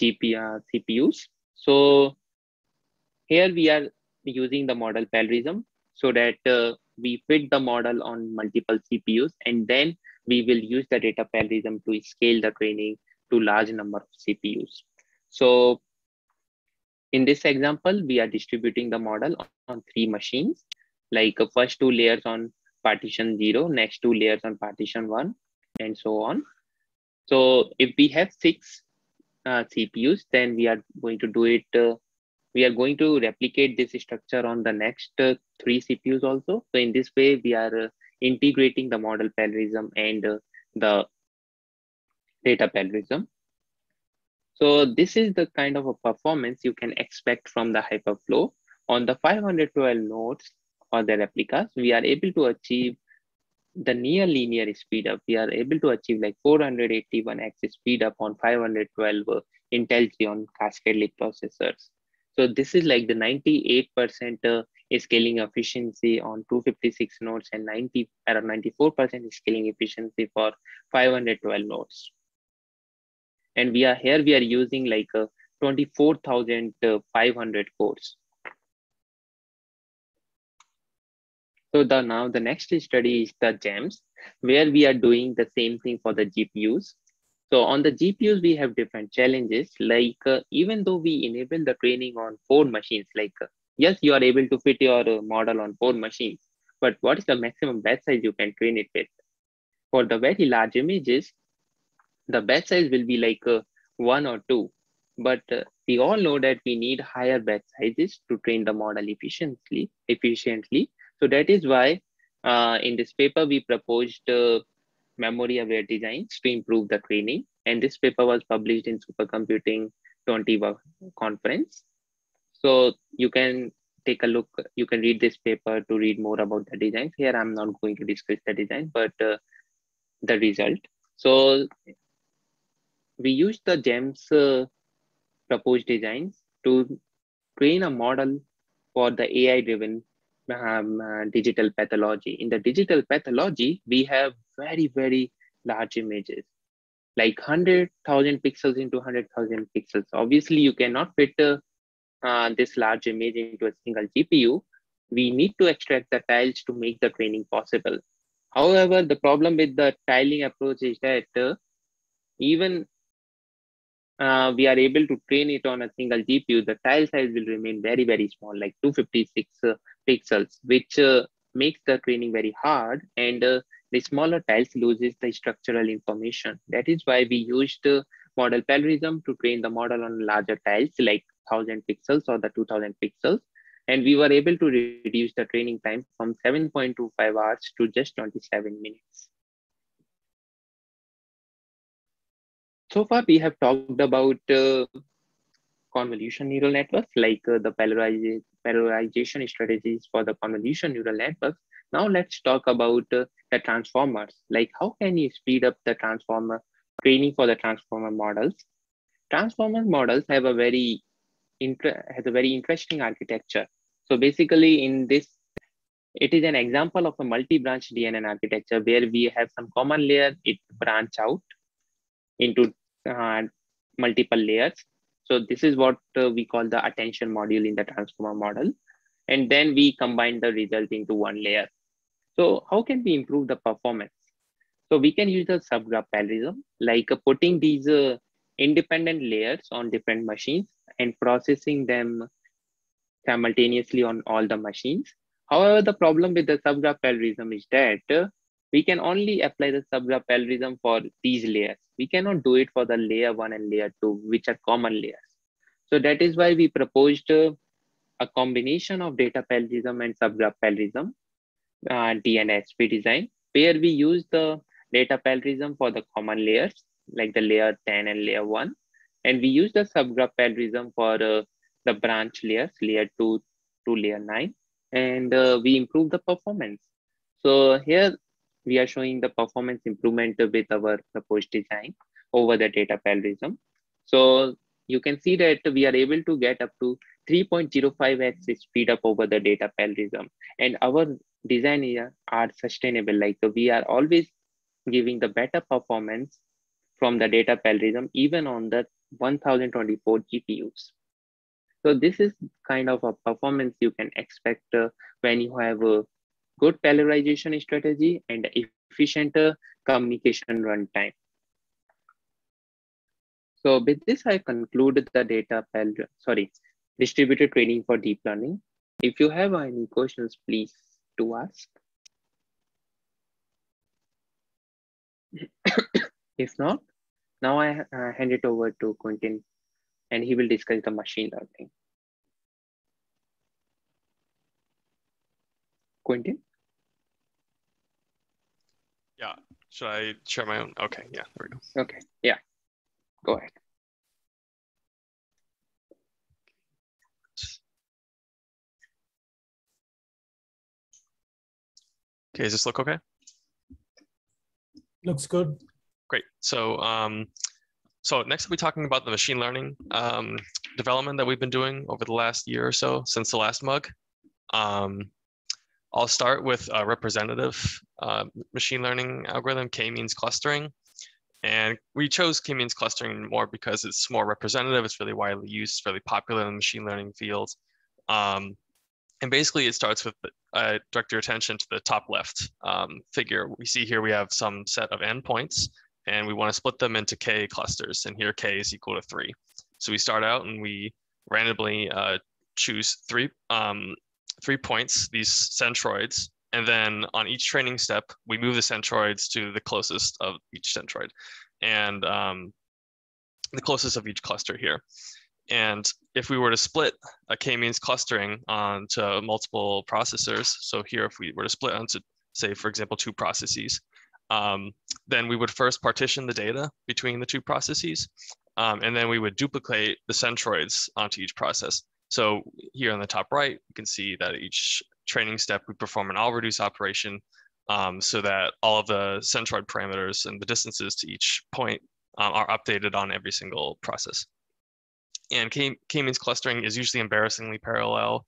CPUs. So here we are using the model parallelism so that we fit the model on multiple CPUs, and then we will use the data parallelism to scale the training to large number of CPUs. So in this example, we are distributing the model on 3 machines, like first 2 layers on partition 0, next 2 layers on partition 1, and so on. So if we have 6 CPUs, then we are going to do it. We are going to replicate this structure on the next 3 CPUs also. So in this way, we are integrating the model parallelism and the data parallelism. So this is the kind of a performance you can expect from the HyperFlow On the 512 nodes or the replicas, we are able to achieve the near linear speed up. We are able to achieve like 481x speed up on 512 Intel Xeon Cascade Lake processors. So this is like the 98% scaling efficiency on 256 nodes and around 94% scaling efficiency for 512 nodes. And we are using like 24,500 cores. So now the next study is the GEMS, where we are doing the same thing for the GPUs. So on the GPUs, we have different challenges. Like even though we enable the training on 4 machines, like yes, you are able to fit your model on 4 machines, but what is the maximum batch size you can train it with? For the very large images, the batch size will be like 1 or 2. But we all know that we need higher batch sizes to train the model efficiently. So that is why in this paper, we proposed memory aware designs to improve the training. And this paper was published in Supercomputing 21 conference. So you can take a look, you can read this paper to read more about the designs. Here, I'm not going to discuss the design, but the result. So we used the GEMS proposed designs to train a model for the AI-driven digital pathology. In the digital pathology, we have very, very large images, like 100,000 pixels into 100,000 pixels. Obviously, you cannot fit this large image into a single GPU. We need to extract the tiles to make the training possible. However, the problem with the tiling approach is that even we are able to train it on a single GPU, the tile size will remain very, very small, like 256 pixels, which makes the training very hard. And the smaller tiles loses the structural information. That is why we used model Paradism to train the model on larger tiles, like 1000 pixels or the 2000 pixels. And we were able to reduce the training time from 7.25 hours to just 27 minutes. So far, we have talked about convolution neural networks, like the polarization strategies for the convolution neural networks. Now let's talk about the transformers. Like how can you speed up the transformer training for the transformer models? Transformer models have a very interesting architecture. So basically in this, it is an example of a multi-branch DNN architecture where we have some common layer, it branch out into multiple layers. So this is what we call the attention module in the transformer model. And then we combine the result into one layer. So how can we improve the performance? So we can use the subgraph parallelism, like putting these independent layers on different machines and processing them simultaneously on all the machines. However, the problem with the subgraph parallelism is that we can only apply the subgraph parallelism for these layers. We cannot do it for the layer 1 and layer 2, which are common layers. So that is why we proposed a combination of data parallelism and subgraph parallelism, DNSP design, where we use the data parallelism for the common layers, like the layer 10 and layer 1. And we use the subgraph parallelism for the branch layers, layer 2 to layer 9. And we improve the performance. So here we are showing the performance improvement with our proposed design over the data parallelism. So you can see that we are able to get up to 3.05x speed up over the data parallelism. And our design here are sustainable, like we are always giving the better performance from the data parallelism, even on the 1024 GPUs. So this is kind of a performance you can expect when you have a good polarization strategy and efficient communication runtime. So with this, I conclude the distributed training for deep learning. If you have any questions, please do ask. If not, now I hand it over to Quentin and he will discuss the machine learning. Quentin? Yeah, should I share my own? Okay, yeah, there we go. Okay, yeah, go ahead. Okay, does this look okay? Looks good. Great. So so next we'll be talking about the machine learning development that we've been doing over the last year or so since the last MUG. I'll start with a representative machine learning algorithm, Kmeans Clustering. And we chose Kmeans Clustering more because it's more representative, it's really widely used, really popular in the machine learning field. And basically it starts with, direct your attention to the top left figure. We see here we have some set of endpoints, and we want to split them into K clusters, and here K is equal to 3. So we start out and we randomly choose three points, these centroids, and then on each training step, we move the centroids to the closest of each centroid, and the closest of each cluster here. And if we were to split a K-means clustering onto multiple processors, so here if we were to split onto, say, for example, 2 processes, then we would first partition the data between the 2 processes, and then we would duplicate the centroids onto each process. So here on the top right, you can see that each training step, we perform an all reduce operation so that all of the centroid parameters and the distances to each point are updated on every single process. And K-means clustering is usually embarrassingly parallel.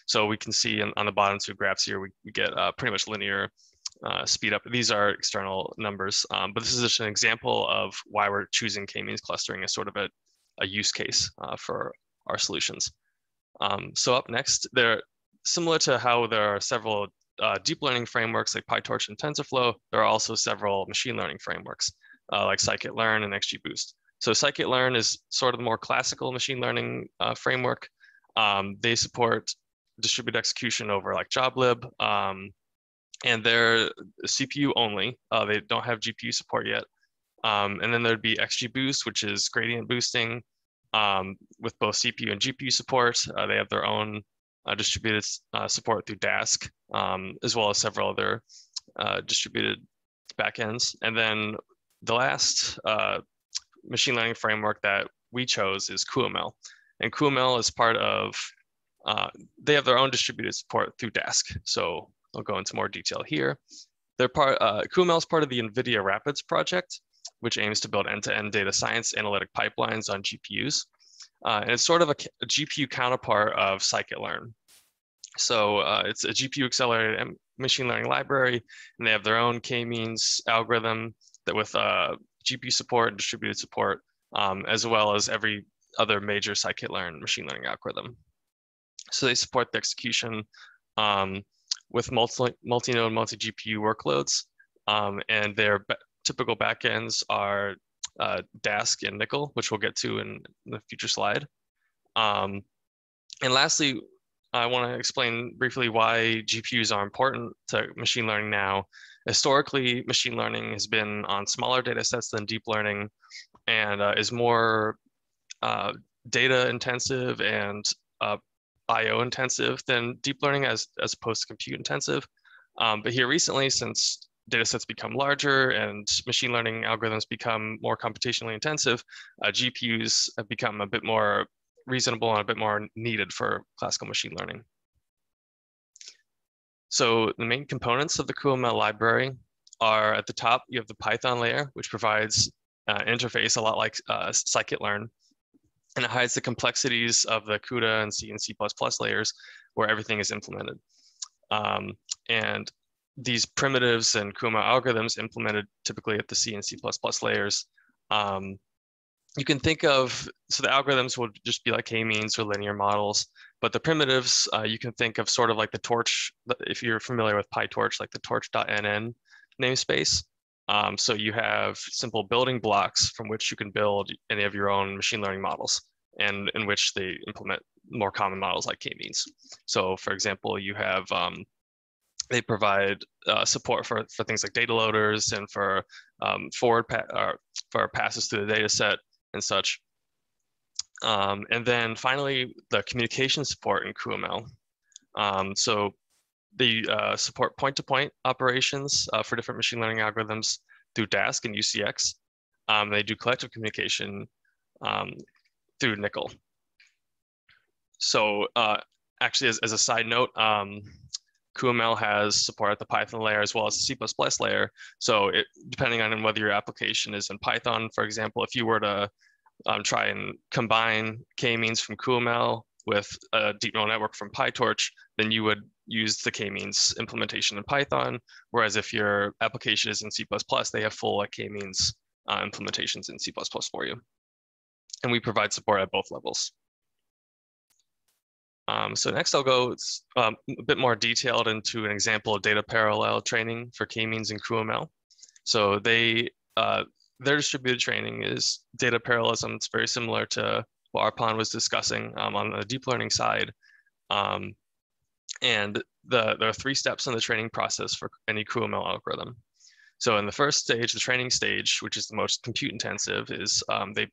So we can see on the bottom 2 graphs here, we get pretty much linear speed up. These are external numbers, but this is just an example of why we're choosing K-means clustering as sort of a use case for our solutions. So up next, similar to how there are several deep learning frameworks like PyTorch and TensorFlow, there are also several machine learning frameworks like scikit-learn and XGBoost. So scikit-learn is sort of the more classical machine learning framework. They support distributed execution over like joblib, and they're CPU only. They don't have GPU support yet. And then there'd be XGBoost, which is gradient boosting with both CPU and GPU support. They have their own distributed support through Dask, as well as several other distributed backends. And then the last machine learning framework that we chose is Coolmel. And Coolmel is part of, they have their own distributed support through Dask. So I'll go into more detail here. Coolmel is part of the NVIDIA Rapids project, which aims to build end-to-end data science analytic pipelines on GPUs. And it's sort of a GPU counterpart of scikit-learn. So it's a GPU accelerated machine learning library, and they have their own K-means algorithm that with GPU support and distributed support, as well as every other major scikit-learn machine learning algorithm. So they support the execution with multi-node, multi-GPU workloads, and their typical backends are Dask and Nickel, which we'll get to in the future slide. And lastly, I want to explain briefly why GPUs are important to machine learning now. Historically, machine learning has been on smaller data sets than deep learning and is more data intensive and IO intensive than deep learning as opposed to compute intensive. But here recently, since data sets become larger and machine learning algorithms become more computationally intensive, GPUs have become a bit more reasonable and a bit more needed for classical machine learning. So the main components of the Coolmel library are at the top, you have the Python layer, which provides an interface a lot like scikit-learn, and it hides the complexities of the CUDA and C and C++ layers where everything is implemented. And these primitives and Coolmel algorithms implemented typically at the C and C++ layers. You can think of, so the algorithms will just be like K-means or linear models, but the primitives, you can think of sort of like the torch, if you're familiar with PyTorch, like the torch.nn namespace. So you have simple building blocks from which you can build any of your own machine learning models, and in which they implement more common models like K-means. So for example, you have, they provide support for things like data loaders and for for passes through the data set and such. And then finally, the communication support in Coolmel. So they support point-to-point operations for different machine learning algorithms through Dask and UCX. They do collective communication through Nickel. So actually, as a side note, Coolmel has support at the Python layer as well as the C++ layer. So depending on whether your application is in Python, for example, if you were to try and combine K-means from Coolmel with a deep neural network from PyTorch, then you would use the K-means implementation in Python. Whereas if your application is in C++, they have full K-means implementations in C++ for you. And we provide support at both levels. So next I'll go a bit more detailed into an example of data parallel training for K-means and Coolmel. So their distributed training is data parallelism. It's very similar to what Arpan was discussing on the deep learning side. And there are 3 steps in the training process for any Coolmel algorithm. So in the first stage, the training stage, which is the most compute intensive, is they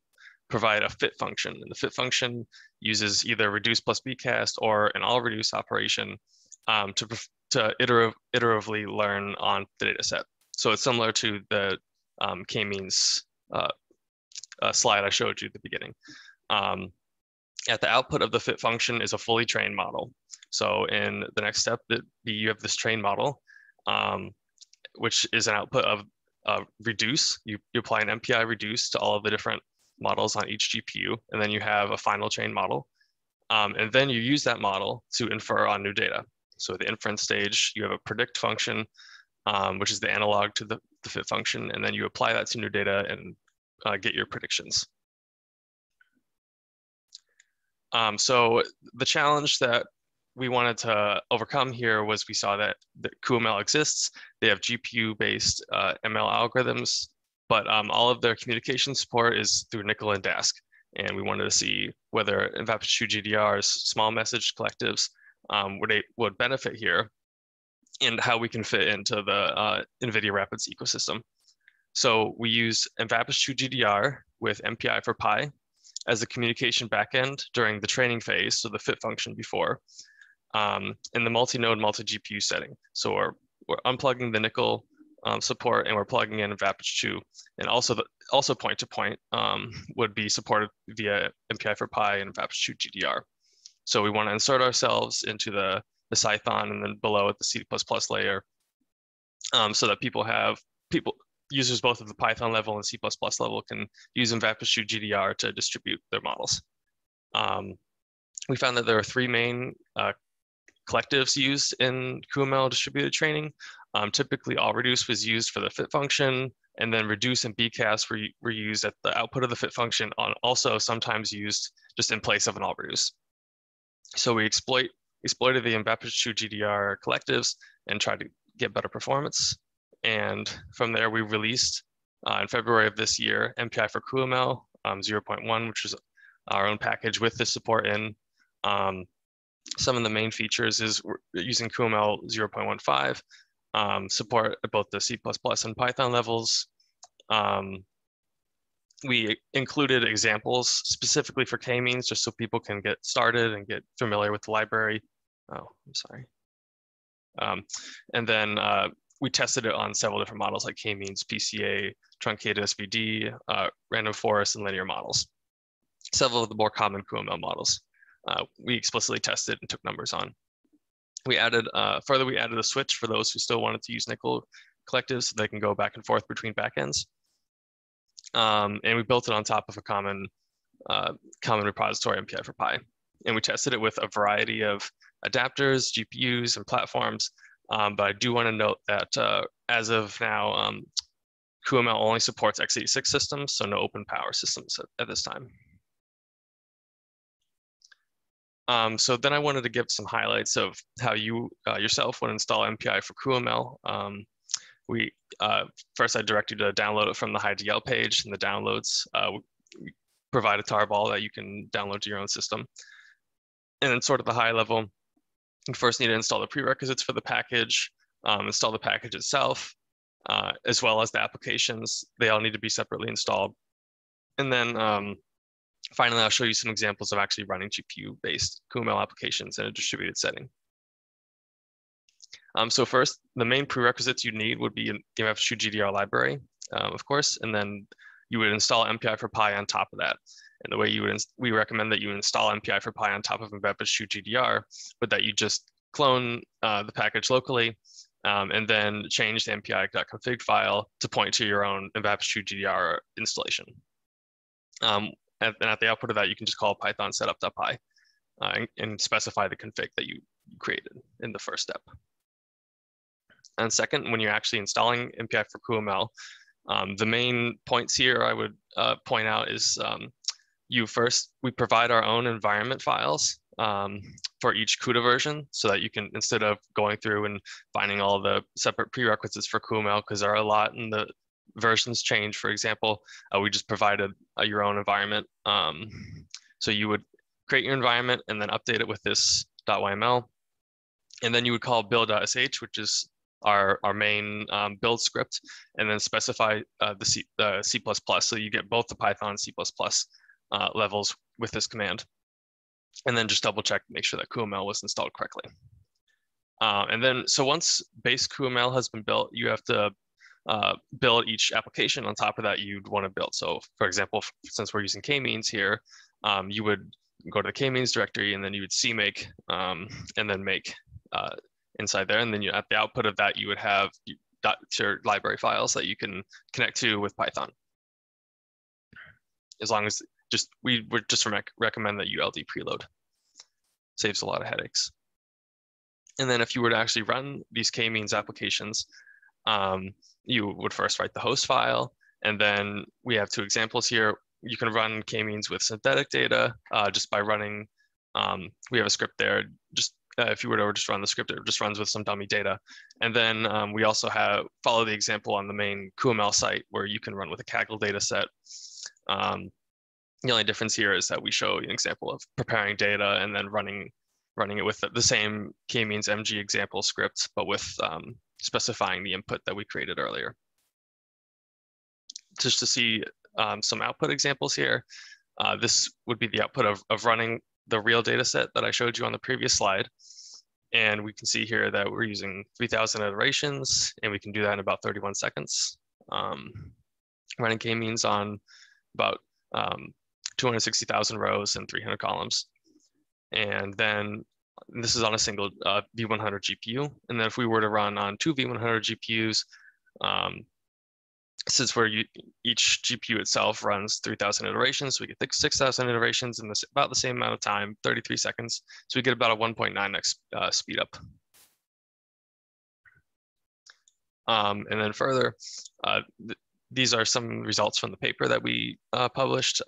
provide a fit function. And the fit function uses either reduce plus bcast or an all reduce operation to iteratively learn on the data set. So it's similar to the K-means slide I showed you at the beginning. At the output of the fit function is a fully trained model. So in the next step, you have this trained model, which is an output of reduce. You apply an MPI reduce to all of the different models on each GPU, and then you have a final trained model. And then you use that model to infer on new data. So at the inference stage, you have a predict function, which is the analog to the fit function, and then you apply that to new data and get your predictions. So the challenge that we wanted to overcome here was we saw that Coolmel exists. They have GPU-based ML algorithms, but all of their communication support is through Nickel and Dask. And we wanted to see whether MVAPICH2 GDRs, small message collectives, would benefit here and how we can fit into the NVIDIA Rapids ecosystem. So we use MVAPICH2 GDR with MPI for Pi as the communication backend during the training phase, so the fit function before, in the multi-node, multi-GPU setting. So we're unplugging the Nickel support and we're plugging in MVAPICH2, and also point-to-point would be supported via MPI for Pi and MVAPICH2 GDR. So we want to insert ourselves into the Python and then below at the C++ layer, so that users both at the Python level and C++ level can use MVAPICH2 GDR to distribute their models. We found that there are 3 main collectives used in Coolmel distributed training. Typically, all reduce was used for the fit function, and then reduce and bcast were used at the output of the fit function, also sometimes used just in place of an all reduce. So we exploited the MVAPICH2 GDR collectives and tried to get better performance. And from there, we released in February of this year MPI for Coolmel 0.1, which is our own package with this support in. Some of the main features is we're using Coolmel 0.15, support at both the C++ and Python levels. We included examples specifically for K-means just so people can get started and get familiar with the library. Oh, I'm sorry. And then we tested it on several different models like K-means, PCA, truncated SVD, random forest, and linear models. Several of the more common Coolmel models we explicitly tested and took numbers on. We added, further, we added a switch for those who still wanted to use Nickel collectives so they can go back and forth between backends. And we built it on top of a common repository MPI for Pi. And we tested it with a variety of adapters, GPUs, and platforms. But I do want to note that as of now, Coolmel only supports x86 systems, so no open power systems at this time. So then I wanted to give some highlights of how you yourself would install MPI for Coolmel. First I direct you to download it from the HiDL page, and the downloads we provide a tarball that you can download to your own system. And then sort of the high level, you first need to install the prerequisites for the package, install the package itself, as well as the applications. They all need to be separately installed. And then finally, I'll show you some examples of actually running GPU-based Coolmel applications in a distributed setting. So first, the main prerequisites you need would be the MVAPICH2 GDR library, of course, and then you would install MPI for Pi on top of that. And the way we recommend that you install MPI for Pi on top of MVAPICH2 GDR, but that you just clone the package locally, and then change the npi.config file to point to your own MVAPICH2 GDR installation. And at the output of that, you can just call Python setup.py and specify the config that you created in the first step. And second, when you're actually installing MPI for Coolmel, the main points here I would point out is we provide our own environment files for each CUDA version, so that you can, instead of going through and finding all the separate prerequisites for Coolmel, because there are a lot and the versions change, for example, we just provided your own environment. So you would create your environment and then update it with this .yml. And then you would call build.sh, which is our main build script, and then specify the C++. So you get both the Python and C++ levels with this command. And then just double check, make sure that Coolmel was installed correctly. And then, so once base Coolmel has been built, you have to build each application on top of that you'd want to build. So for example, since we're using Kmeans here, you would go to the Kmeans directory, and then you would cmake and then make inside there. And then at the output of that, you would have your library files that you can connect to with Python. As long as we would just recommend that you LD preload. Saves a lot of headaches. And then if you were to actually run these Kmeans applications, you would first write the host file. And then we have two examples here. You can run Kmeans with synthetic data just by running, we have a script there. Just if you were to just run the script, it just runs with some dummy data. And then we also follow the example on the main Coolmel site, where you can run with a Kaggle data set. The only difference here is that we show an example of preparing data and then running it with the same Kmeans MG example script, but with specifying the input that we created earlier. Just to see some output examples here, this would be the output of running the real data set that I showed you on the previous slide. And we can see here that we're using 3,000 iterations, and we can do that in about 31 seconds. Running Kmeans on about 260,000 rows and 300 columns. And then this is on a single V100 GPU. And then if we were to run on two V100 GPUs, since each GPU itself runs 3,000 iterations, so we get 6,000 iterations in about the same amount of time, 33 seconds. So we get about a 1.9x speed up. And then further, these are some results from the paper that we published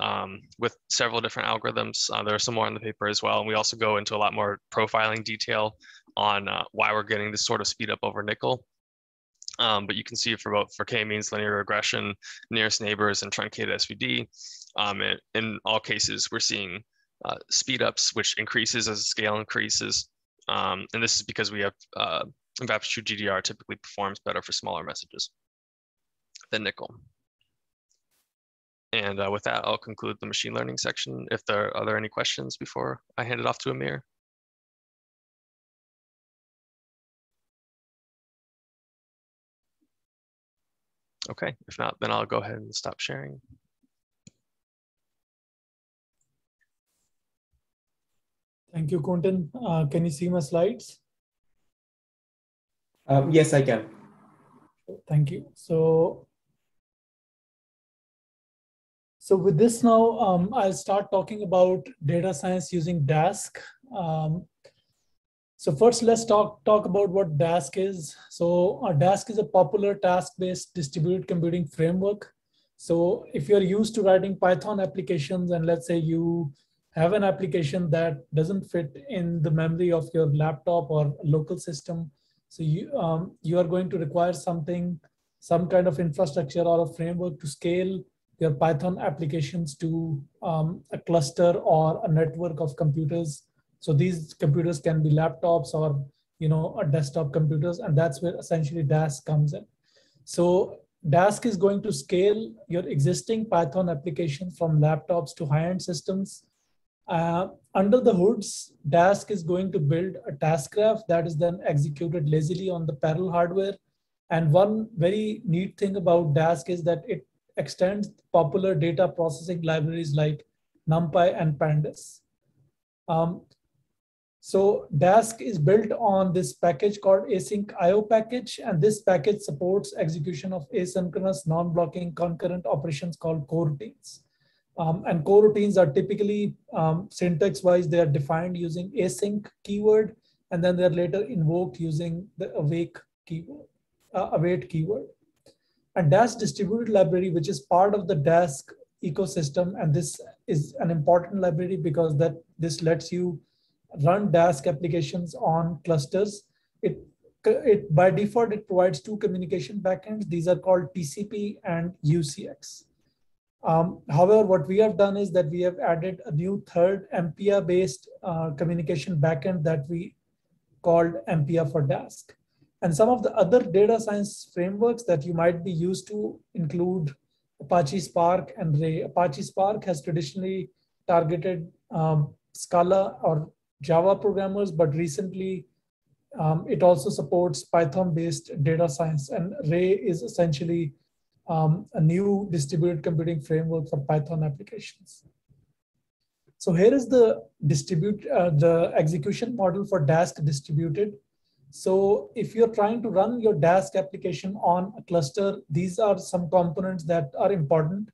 with several different algorithms. There are some more in the paper as well. And we also go into a lot more profiling detail on why we're getting this sort of speed up over nickel. But you can see for K-means, linear regression, nearest neighbors, and truncated SVD. In all cases, we're seeing speed ups, which increases as the scale increases. And this is because we have MVAPICH2 GDR typically performs better for smaller messages than nickel. And with that, I'll conclude the machine learning section. Are there any questions before I hand it off to Aamir? Okay, if not, then I'll go ahead and stop sharing. Thank you, Quentin. Can you see my slides? Yes, I can. Thank you. So with this now, I'll start talking about data science using Dask. So first, let's talk about what Dask is. So Dask is a popular task-based distributed computing framework. So if you're used to writing Python applications, and let's say you have an application that doesn't fit in the memory of your laptop or local system, so you are going to require some kind of infrastructure or a framework to scale your Python applications to a cluster or a network of computers. So these computers can be laptops or desktop computers, and that's where essentially Dask comes in. So Dask is going to scale your existing Python application from laptops to high-end systems. Under the hoods, Dask is going to build a task graph that is then executed lazily on the parallel hardware. And one very neat thing about Dask is that it extends popular data processing libraries like NumPy and Pandas. So Dask is built on this package called async IO package, and this package supports execution of asynchronous non-blocking concurrent operations called coroutines. And coroutines are typically syntax-wise, they are defined using async keyword, and then they're later invoked using the await keyword. And Dask distributed library, which is part of the Dask ecosystem, and this is an important library because this lets you run Dask applications on clusters. It by default, it provides two communication backends. These are called TCP and UCX. However, what we have done is that we have added a new third MPA-based communication backend that we called MPA for Dask. And some of the other data science frameworks that you might be used to include Apache Spark and Ray. Apache Spark has traditionally targeted Scala or Java programmers, but recently it also supports Python-based data science. And Ray is essentially a new distributed computing framework for Python applications. So here is the execution model for Dask distributed. So if you're trying to run your Dask application on a cluster, these are some components that are important.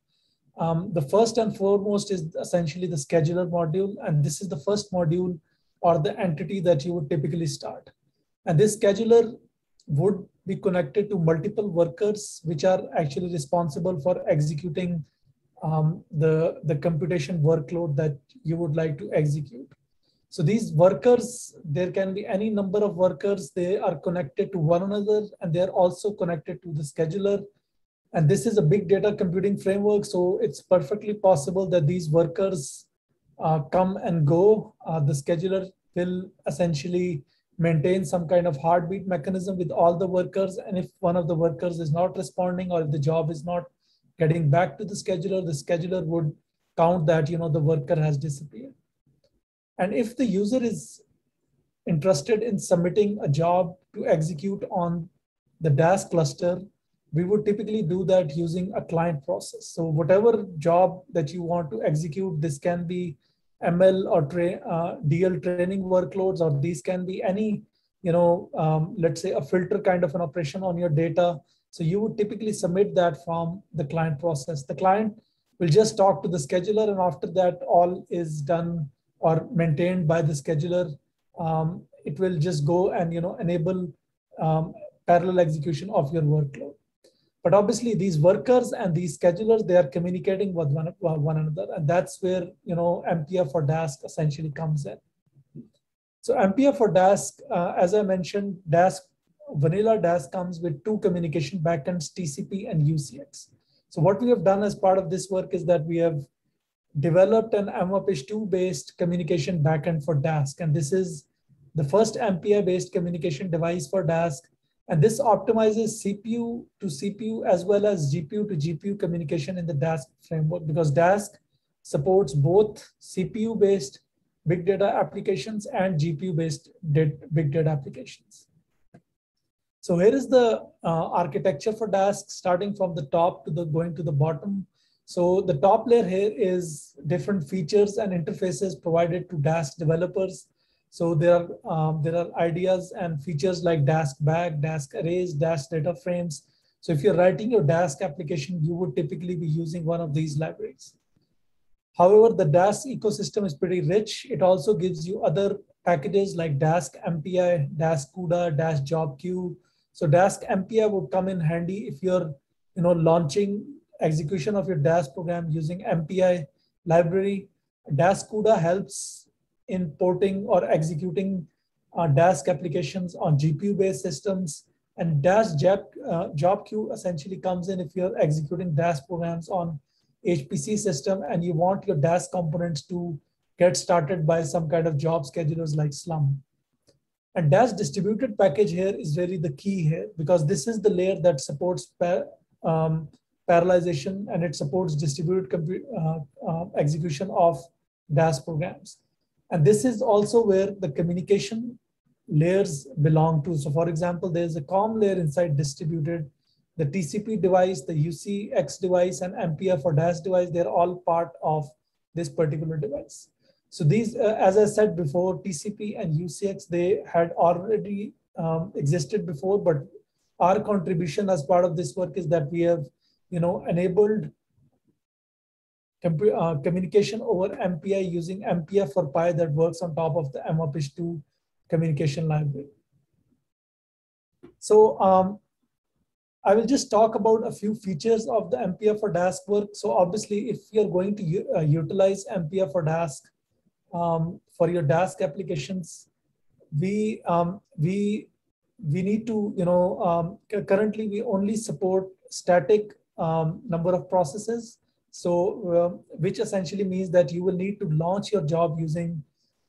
The first and foremost is essentially the scheduler module. And this is the first module or the entity that you would typically start. And this scheduler would be connected to multiple workers, which are actually responsible for executing the computation workload that you would like to execute. So these workers, there can be any number of workers. They are connected to one another, and they're also connected to the scheduler. And this is a big data computing framework. So it's perfectly possible that these workers come and go. The scheduler will essentially maintain some kind of heartbeat mechanism with all the workers. And if one of the workers is not responding, or if the job is not getting back to the scheduler would count that, the worker has disappeared. And if the user is interested in submitting a job to execute on the Dask cluster, we would typically do that using a client process. So whatever job that you want to execute, this can be ML or DL training workloads, or these can be any, let's say a filter kind of an operation on your data. So you would typically submit that from the client process. The client will just talk to the scheduler, and after that, all is done or maintained by the scheduler. It will just go and enable parallel execution of your workload. But obviously, these workers and these schedulers, they are communicating with one another, and that's where MPA for Dask essentially comes in. So MPA for Dask, as I mentioned, vanilla Dask comes with two communication backends, TCP and UCX. So what we have done as part of this work is that we have developed an MVAPICH2 based communication backend for Dask, and this is the first MPA based communication device for Dask. And this optimizes CPU to CPU as well as GPU to GPU communication in the Dask framework, because Dask supports both CPU-based big data applications and GPU-based big data applications. So here is the architecture for Dask, starting from the top to going to the bottom. So the top layer here is different features and interfaces provided to Dask developers. So there are ideas and features like Dask bag, Dask arrays, Dask data frames. So if you're writing your Dask application, you would typically be using one of these libraries. However, the Dask ecosystem is pretty rich. It also gives you other packages like Dask MPI, Dask CUDA, Dask job queue. So Dask MPI would come in handy if you're launching execution of your Dask program using MPI library. Dask CUDA helps in porting or executing Dask applications on GPU-based systems. And Dask job queue essentially comes in if you're executing Dask programs on HPC system and you want your Dask components to get started by some kind of job schedulers like Slum. And Dask distributed package here is really the key here, because this is the layer that supports parallelization, and it supports distributed execution of Dask programs. And this is also where the communication layers belong to. So for example, there's a COM layer inside distributed, the TCP device, the UCX device, and MPA for Dask device, they're all part of this particular device. So these, as I said before, TCP and UCX, they had already existed before, but our contribution as part of this work is that we have, enabled communication over MPI using MPF for Pi that works on top of the MVAPICH2 communication library. So I will just talk about a few features of the MPF for Dask work. So obviously, if you're going to utilize MPF for Dask for your Dask applications, we need to, currently we only support static number of processes. So which essentially means that you will need to launch your job using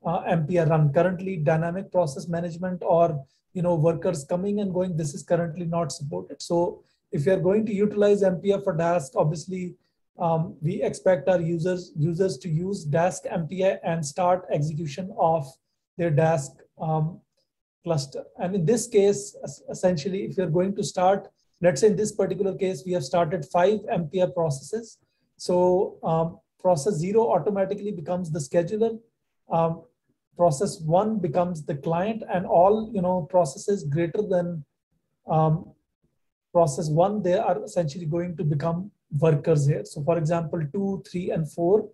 MPR run. Currently, dynamic process management or workers coming and going, this is currently not supported. So if you're going to utilize MPR for Dask, obviously we expect our users to use Dask MPI and start execution of their Dask cluster. And in this case, essentially, if you're going to start, let's say in this particular case, we have started 5 MPI processes. So process 0 automatically becomes the scheduler. Process 1 becomes the client, and all processes greater than process 1, they are essentially going to become workers here. So for example, 2, 3, and 4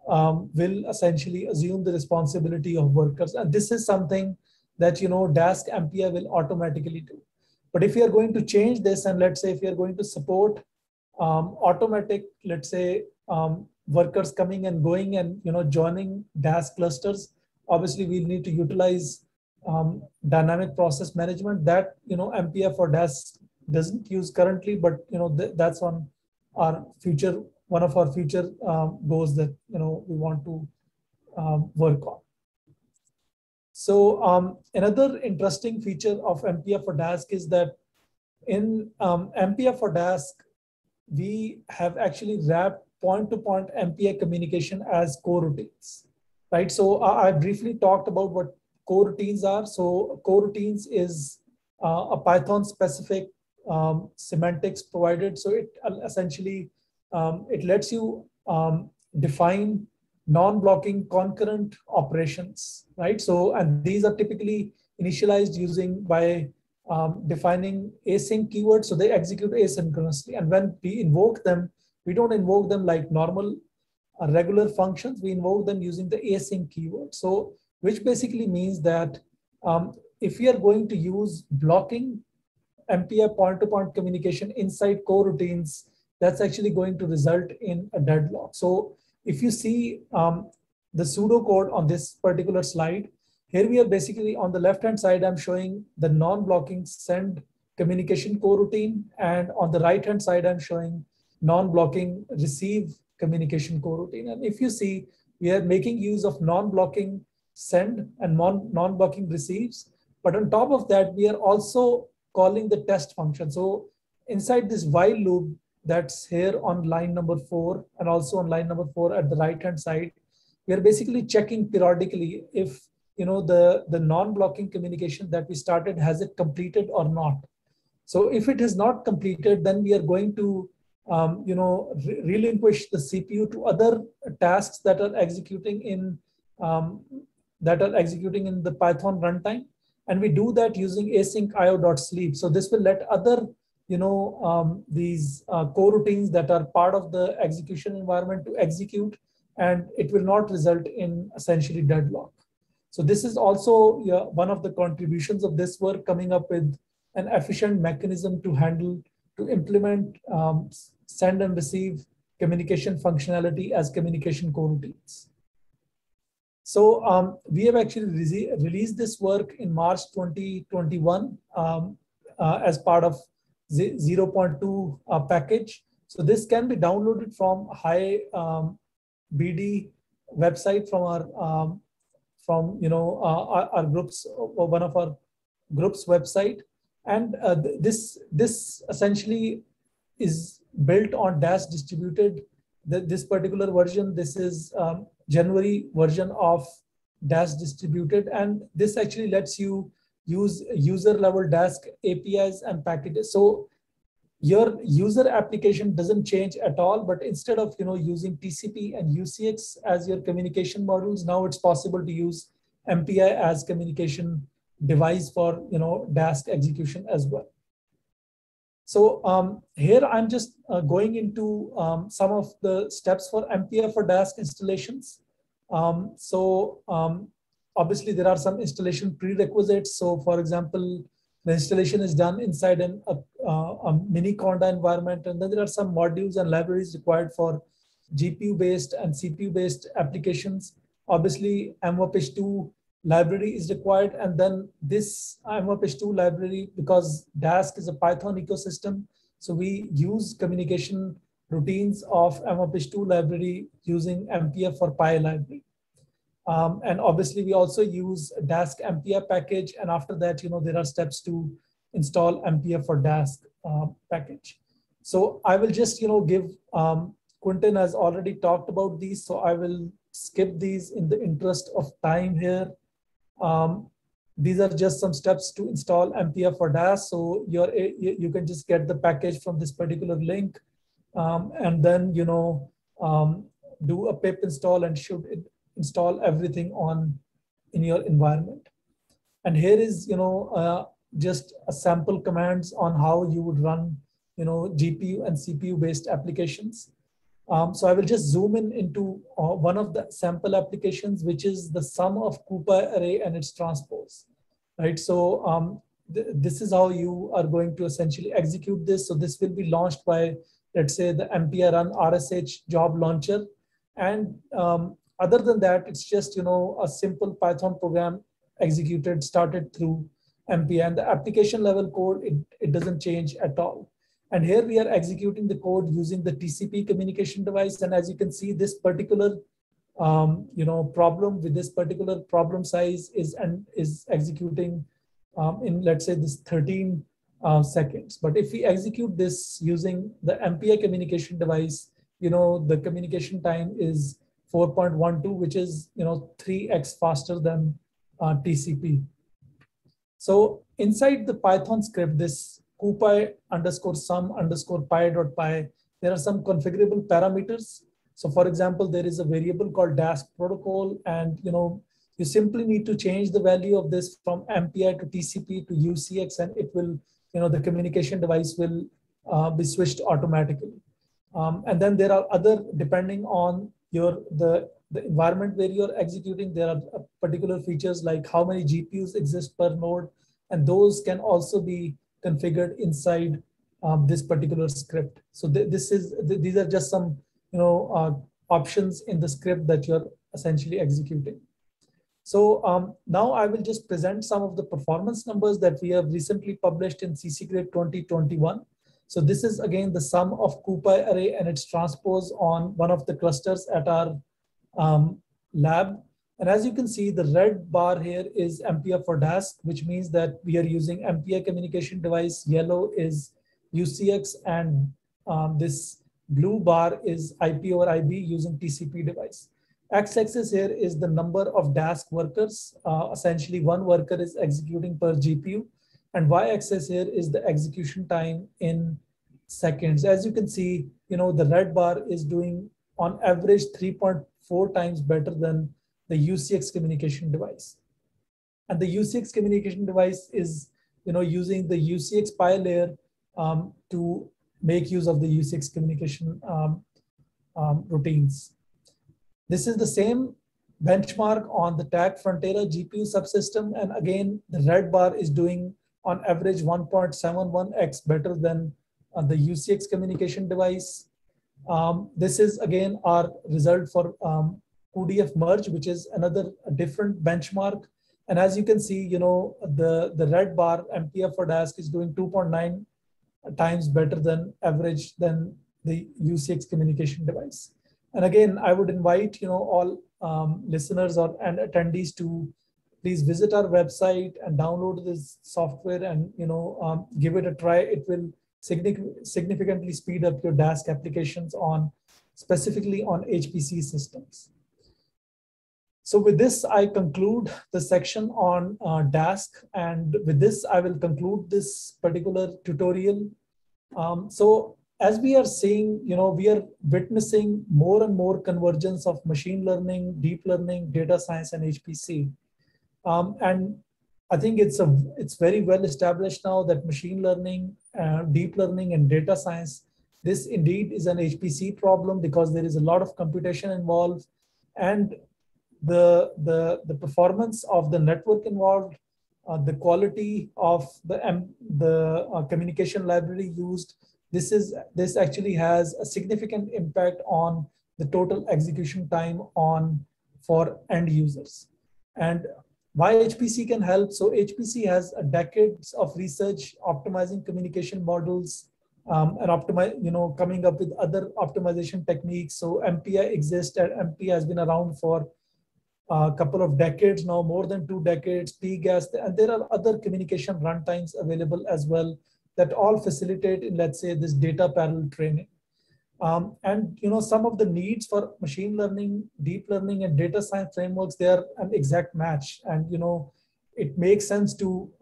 will essentially assume the responsibility of workers. And this is something that Dask MPI will automatically do. But if you are going to change this, and let's say if you are going to support automatic, let's say workers coming and going and joining Dask clusters, obviously we need to utilize dynamic process management that MPI for Dask doesn't use currently, but that's on our future, one of our future goals that we want to work on. So another interesting feature of MPI for Dask is that in MPI for Dask, we have actually wrapped point-to-point MPI communication as coroutines, right? So I briefly talked about what coroutines are. So coroutines is a Python-specific semantics provided. So it essentially it lets you define non-blocking concurrent operations, right? So, and these are typically initialized by defining async keywords. So they execute asynchronously. And when we invoke them, we don't invoke them like normal regular functions. We invoke them using the async keyword. So, which basically means that if we are going to use blocking MPI point-to-point communication inside coroutines, that's actually going to result in a deadlock. So if you see the pseudocode on this particular slide, here we are basically on the left-hand side, I'm showing the non-blocking send communication coroutine, and on the right-hand side, I'm showing non-blocking receive communication coroutine. And if you see, we are making use of non-blocking send and non-blocking receives, but on top of that, we are also calling the test function. So inside this while loop, that's here on line number 4 and also on line number 4 at the right hand side, we are basically checking periodically if the non-blocking communication that we started, has it completed or not. So if it has not completed, then we are going to relinquish the CPU to other tasks that are executing in the Python runtime, and we do that using async io.sleep. So this will let other these coroutines that are part of the execution environment to execute, and it will not result in essentially deadlock. So this is also one of the contributions of this work, coming up with an efficient mechanism to implement send and receive communication functionality as communication coroutines. So we have actually released this work in March 2021 as part of 0.2 package. So this can be downloaded from High BD website from our groups, or one of our groups website, and this essentially is built on Dask distributed. This particular version, this is January version of Dask distributed, and this actually lets you use user level Dask APIs and packages. So your user application doesn't change at all, but instead of using TCP and UCX as your communication models, now it's possible to use MPI as communication device for Dask execution as well. So here I'm just going into some of the steps for MPI for Dask installations. Obviously there are some installation prerequisites. So for example, the installation is done inside a mini Conda environment, and then there are some modules and libraries required for GPU-based and CPU-based applications. Obviously, MVAPICH2 library is required, and then this MVAPICH2 library, because Dask is a Python ecosystem, so we use communication routines of MVAPICH2 library using MPF for Py library. And obviously, we also use Dask MPF package, and after that, there are steps to install MPF for Dask package. So I will just, give, Quentin has already talked about these, so I will skip these in the interest of time here. These are just some steps to install MPF for Dask. So you can just get the package from this particular link, and then, do a pip install and should install everything in your environment. And here is just a sample commands on how you would run GPU and CPU based applications. So I will just zoom into one of the sample applications, which is the sum of CuPy array and its transpose, right? So this is how you are going to essentially execute this. So this will be launched by, let's say, the MPI run RSH job launcher, and other than that, it's just a simple Python program executed, started through MPI, and the application level code, it doesn't change at all. And here we are executing the code using the TCP communication device. And as you can see, this particular problem with this particular problem size is executing in, let's say, this 13 seconds. But if we execute this using the MPI communication device, the communication time is 4.12, which is 3x faster than TCP. So inside the Python script, this CuPy _sum_py.py, there are some configurable parameters. So for example, there is a variable called Dask protocol, and you simply need to change the value of this from MPI to TCP to UCX, and it will, the communication device will be switched automatically. And then there are other, depending on the environment where you're executing, there are particular features like how many GPUs exist per node, and those can also be configured inside this particular script. So these are just some options in the script that you're essentially executing. So now I will just present some of the performance numbers that we have recently published in CC Grade 2021. So this is again the sum of CuPy array and its transpose on one of the clusters at our lab. And as you can see, the red bar here is MPI for Dask, which means that we are using MPI communication device. Yellow is UCX, and this blue bar is IP over IB using TCP device. X-axis here is the number of Dask workers. Essentially, one worker is executing per GPU. And Y-axis here is the execution time in seconds. As you can see, the red bar is doing on average 3.4 times better than the UCX communication device. And the UCX communication device is using the UCX Pi layer to make use of the UCX communication routines. This is the same benchmark on the TAG Frontera GPU subsystem. And again, the red bar is doing on average 1.71x better than the UCX communication device. This is again our result for QDF merge, which is another different benchmark. And as you can see, the red bar MPF for Dask is doing 2.9 times better than average than the UCX communication device. And again, I would invite all listeners and attendees to please visit our website and download this software and give it a try. It will significantly speed up your Dask applications specifically on HPC systems. So with this, I conclude the section on Dask, and with this, I will conclude this particular tutorial. So as we are seeing, we are witnessing more and more convergence of machine learning, deep learning, data science, and HPC. And I think it's very well established now that machine learning, deep learning, and data science, this indeed is an HPC problem because there is a lot of computation involved, and the performance of the network involved, the quality of the communication library used. This actually has a significant impact on the total execution time for end users. And why HPC can help? So HPC has decades of research optimizing communication models, and coming up with other optimization techniques. So MPI exists, and MPI has been around for a couple of decades now, more than 2 decades, PGAS, and there are other communication runtimes available as well that all facilitate in, let's say, this data parallel training. And some of the needs for machine learning, deep learning, and data science frameworks, they are an exact match. And it makes sense to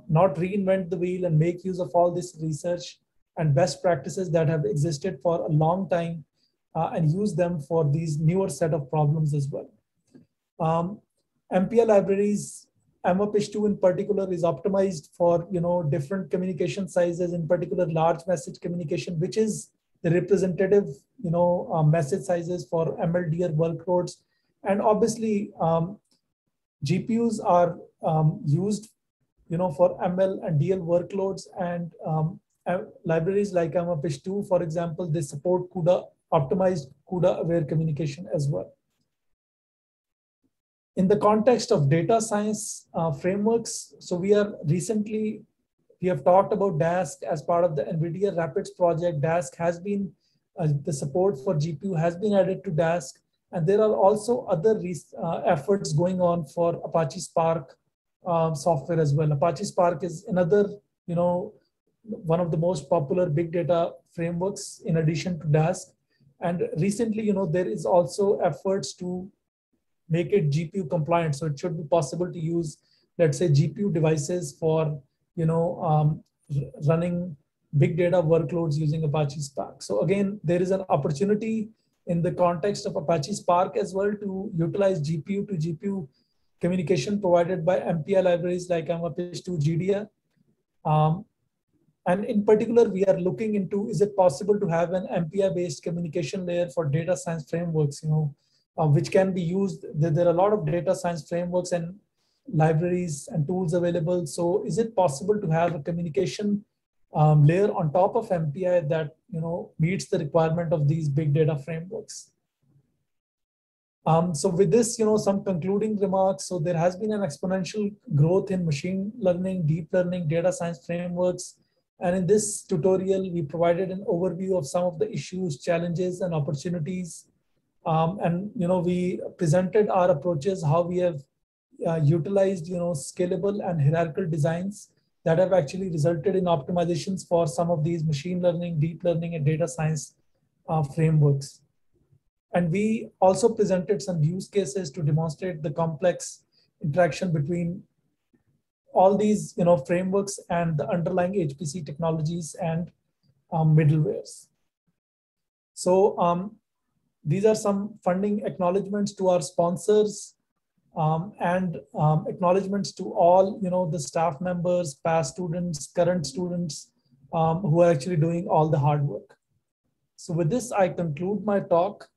not reinvent the wheel and make use of all this research and best practices that have existed for a long time, and use them for these newer set of problems as well. MPI libraries, MVAPICH2 in particular, is optimized for different communication sizes, in particular large message communication, which is the representative message sizes for MLDR workloads. And obviously GPUs are used for ML and DL workloads, and libraries like MVAPICH2, for example, they support CUDA, optimized CUDA aware communication as well. In the context of data science frameworks, so we have talked about Dask as part of the NVIDIA Rapids project. Dask has been, the support for GPU has been added to Dask. And there are also other efforts going on for Apache Spark software as well. Apache Spark is another, one of the most popular big data frameworks in addition to Dask. And recently, there is also efforts to make it GPU compliant. So it should be possible to use, let's say, GPU devices for, running big data workloads using Apache Spark. So again, there is an opportunity in the context of Apache Spark as well to utilize GPU to GPU communication provided by MPI libraries like MVAPICH2 GDR. And in particular, we are looking into, is it possible to have an MPI-based communication layer for data science frameworks, which can be used. There are a lot of data science frameworks and libraries and tools available. So is it possible to have a communication layer on top of MPI that meets the requirement of these big data frameworks? So with this, some concluding remarks. So there has been an exponential growth in machine learning, deep learning, data science frameworks. And in this tutorial, we provided an overview of some of the issues, challenges, and opportunities. And we presented our approaches, how we have utilized scalable and hierarchical designs that have actually resulted in optimizations for some of these machine learning, deep learning, and data science frameworks. And we also presented some use cases to demonstrate the complex interaction between all these frameworks and the underlying HPC technologies and middlewares. So these are some funding acknowledgements to our sponsors, and acknowledgements to all the staff members, past students, current students, who are actually doing all the hard work. So with this, I conclude my talk.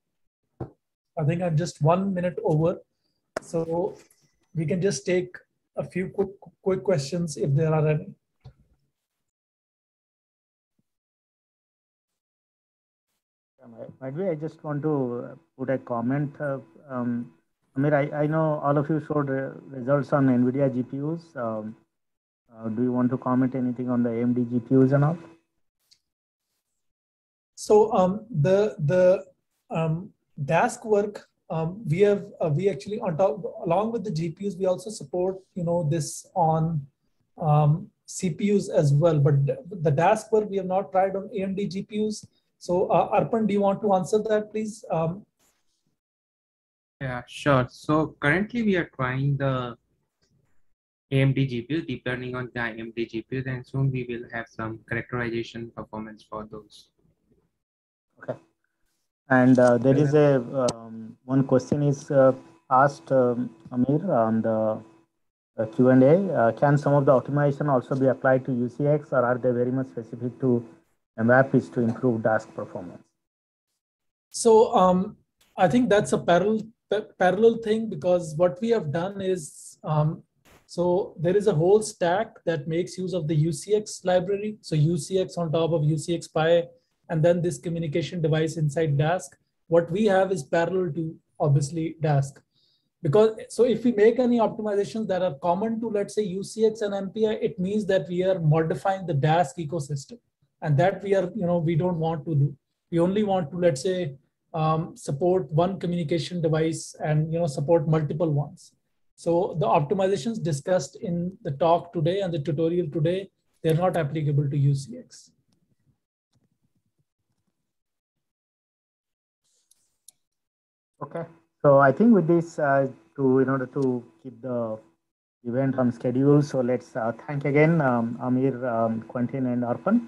I think I'm just 1 minute over, so we can just take a few quick questions if there are any. By the way, I just want to put a comment. Aamir, I know all of you showed results on NVIDIA GPUs. Do you want to comment anything on the AMD GPUs and all? So the Dask work, we actually on top, along with the GPUs, we also support this on CPUs as well. But the Dask work we have not tried on AMD GPUs. So Arpan, do you want to answer that, please? Yeah, sure. So currently we are trying the AMD GPU, deep learning on the AMD GPUs, and soon we will have some characterization performance for those. Okay. And there is a one question is asked, Aamir, on the Q&A. Can some of the optimization also be applied to UCX, or are they very much specific to MVAPICH to improve Dask performance? So I think that's a parallel thing, because what we have done is, so there is a whole stack that makes use of the UCX library. So UCX on top of UCX Pi, and then this communication device inside Dask. What we have is parallel to obviously Dask. Because so if we make any optimizations that are common to, let's say, UCX and MPI, it means that we are modifying the Dask ecosystem, and that we are, we don't want to do. We only want to, let's say, support one communication device and support multiple ones. So the optimizations discussed in the talk today and the tutorial today, they're not applicable to UCX. Okay, so I think with this, in order to keep the event on schedule, so let's thank again Aamir, Quentin, and Arpan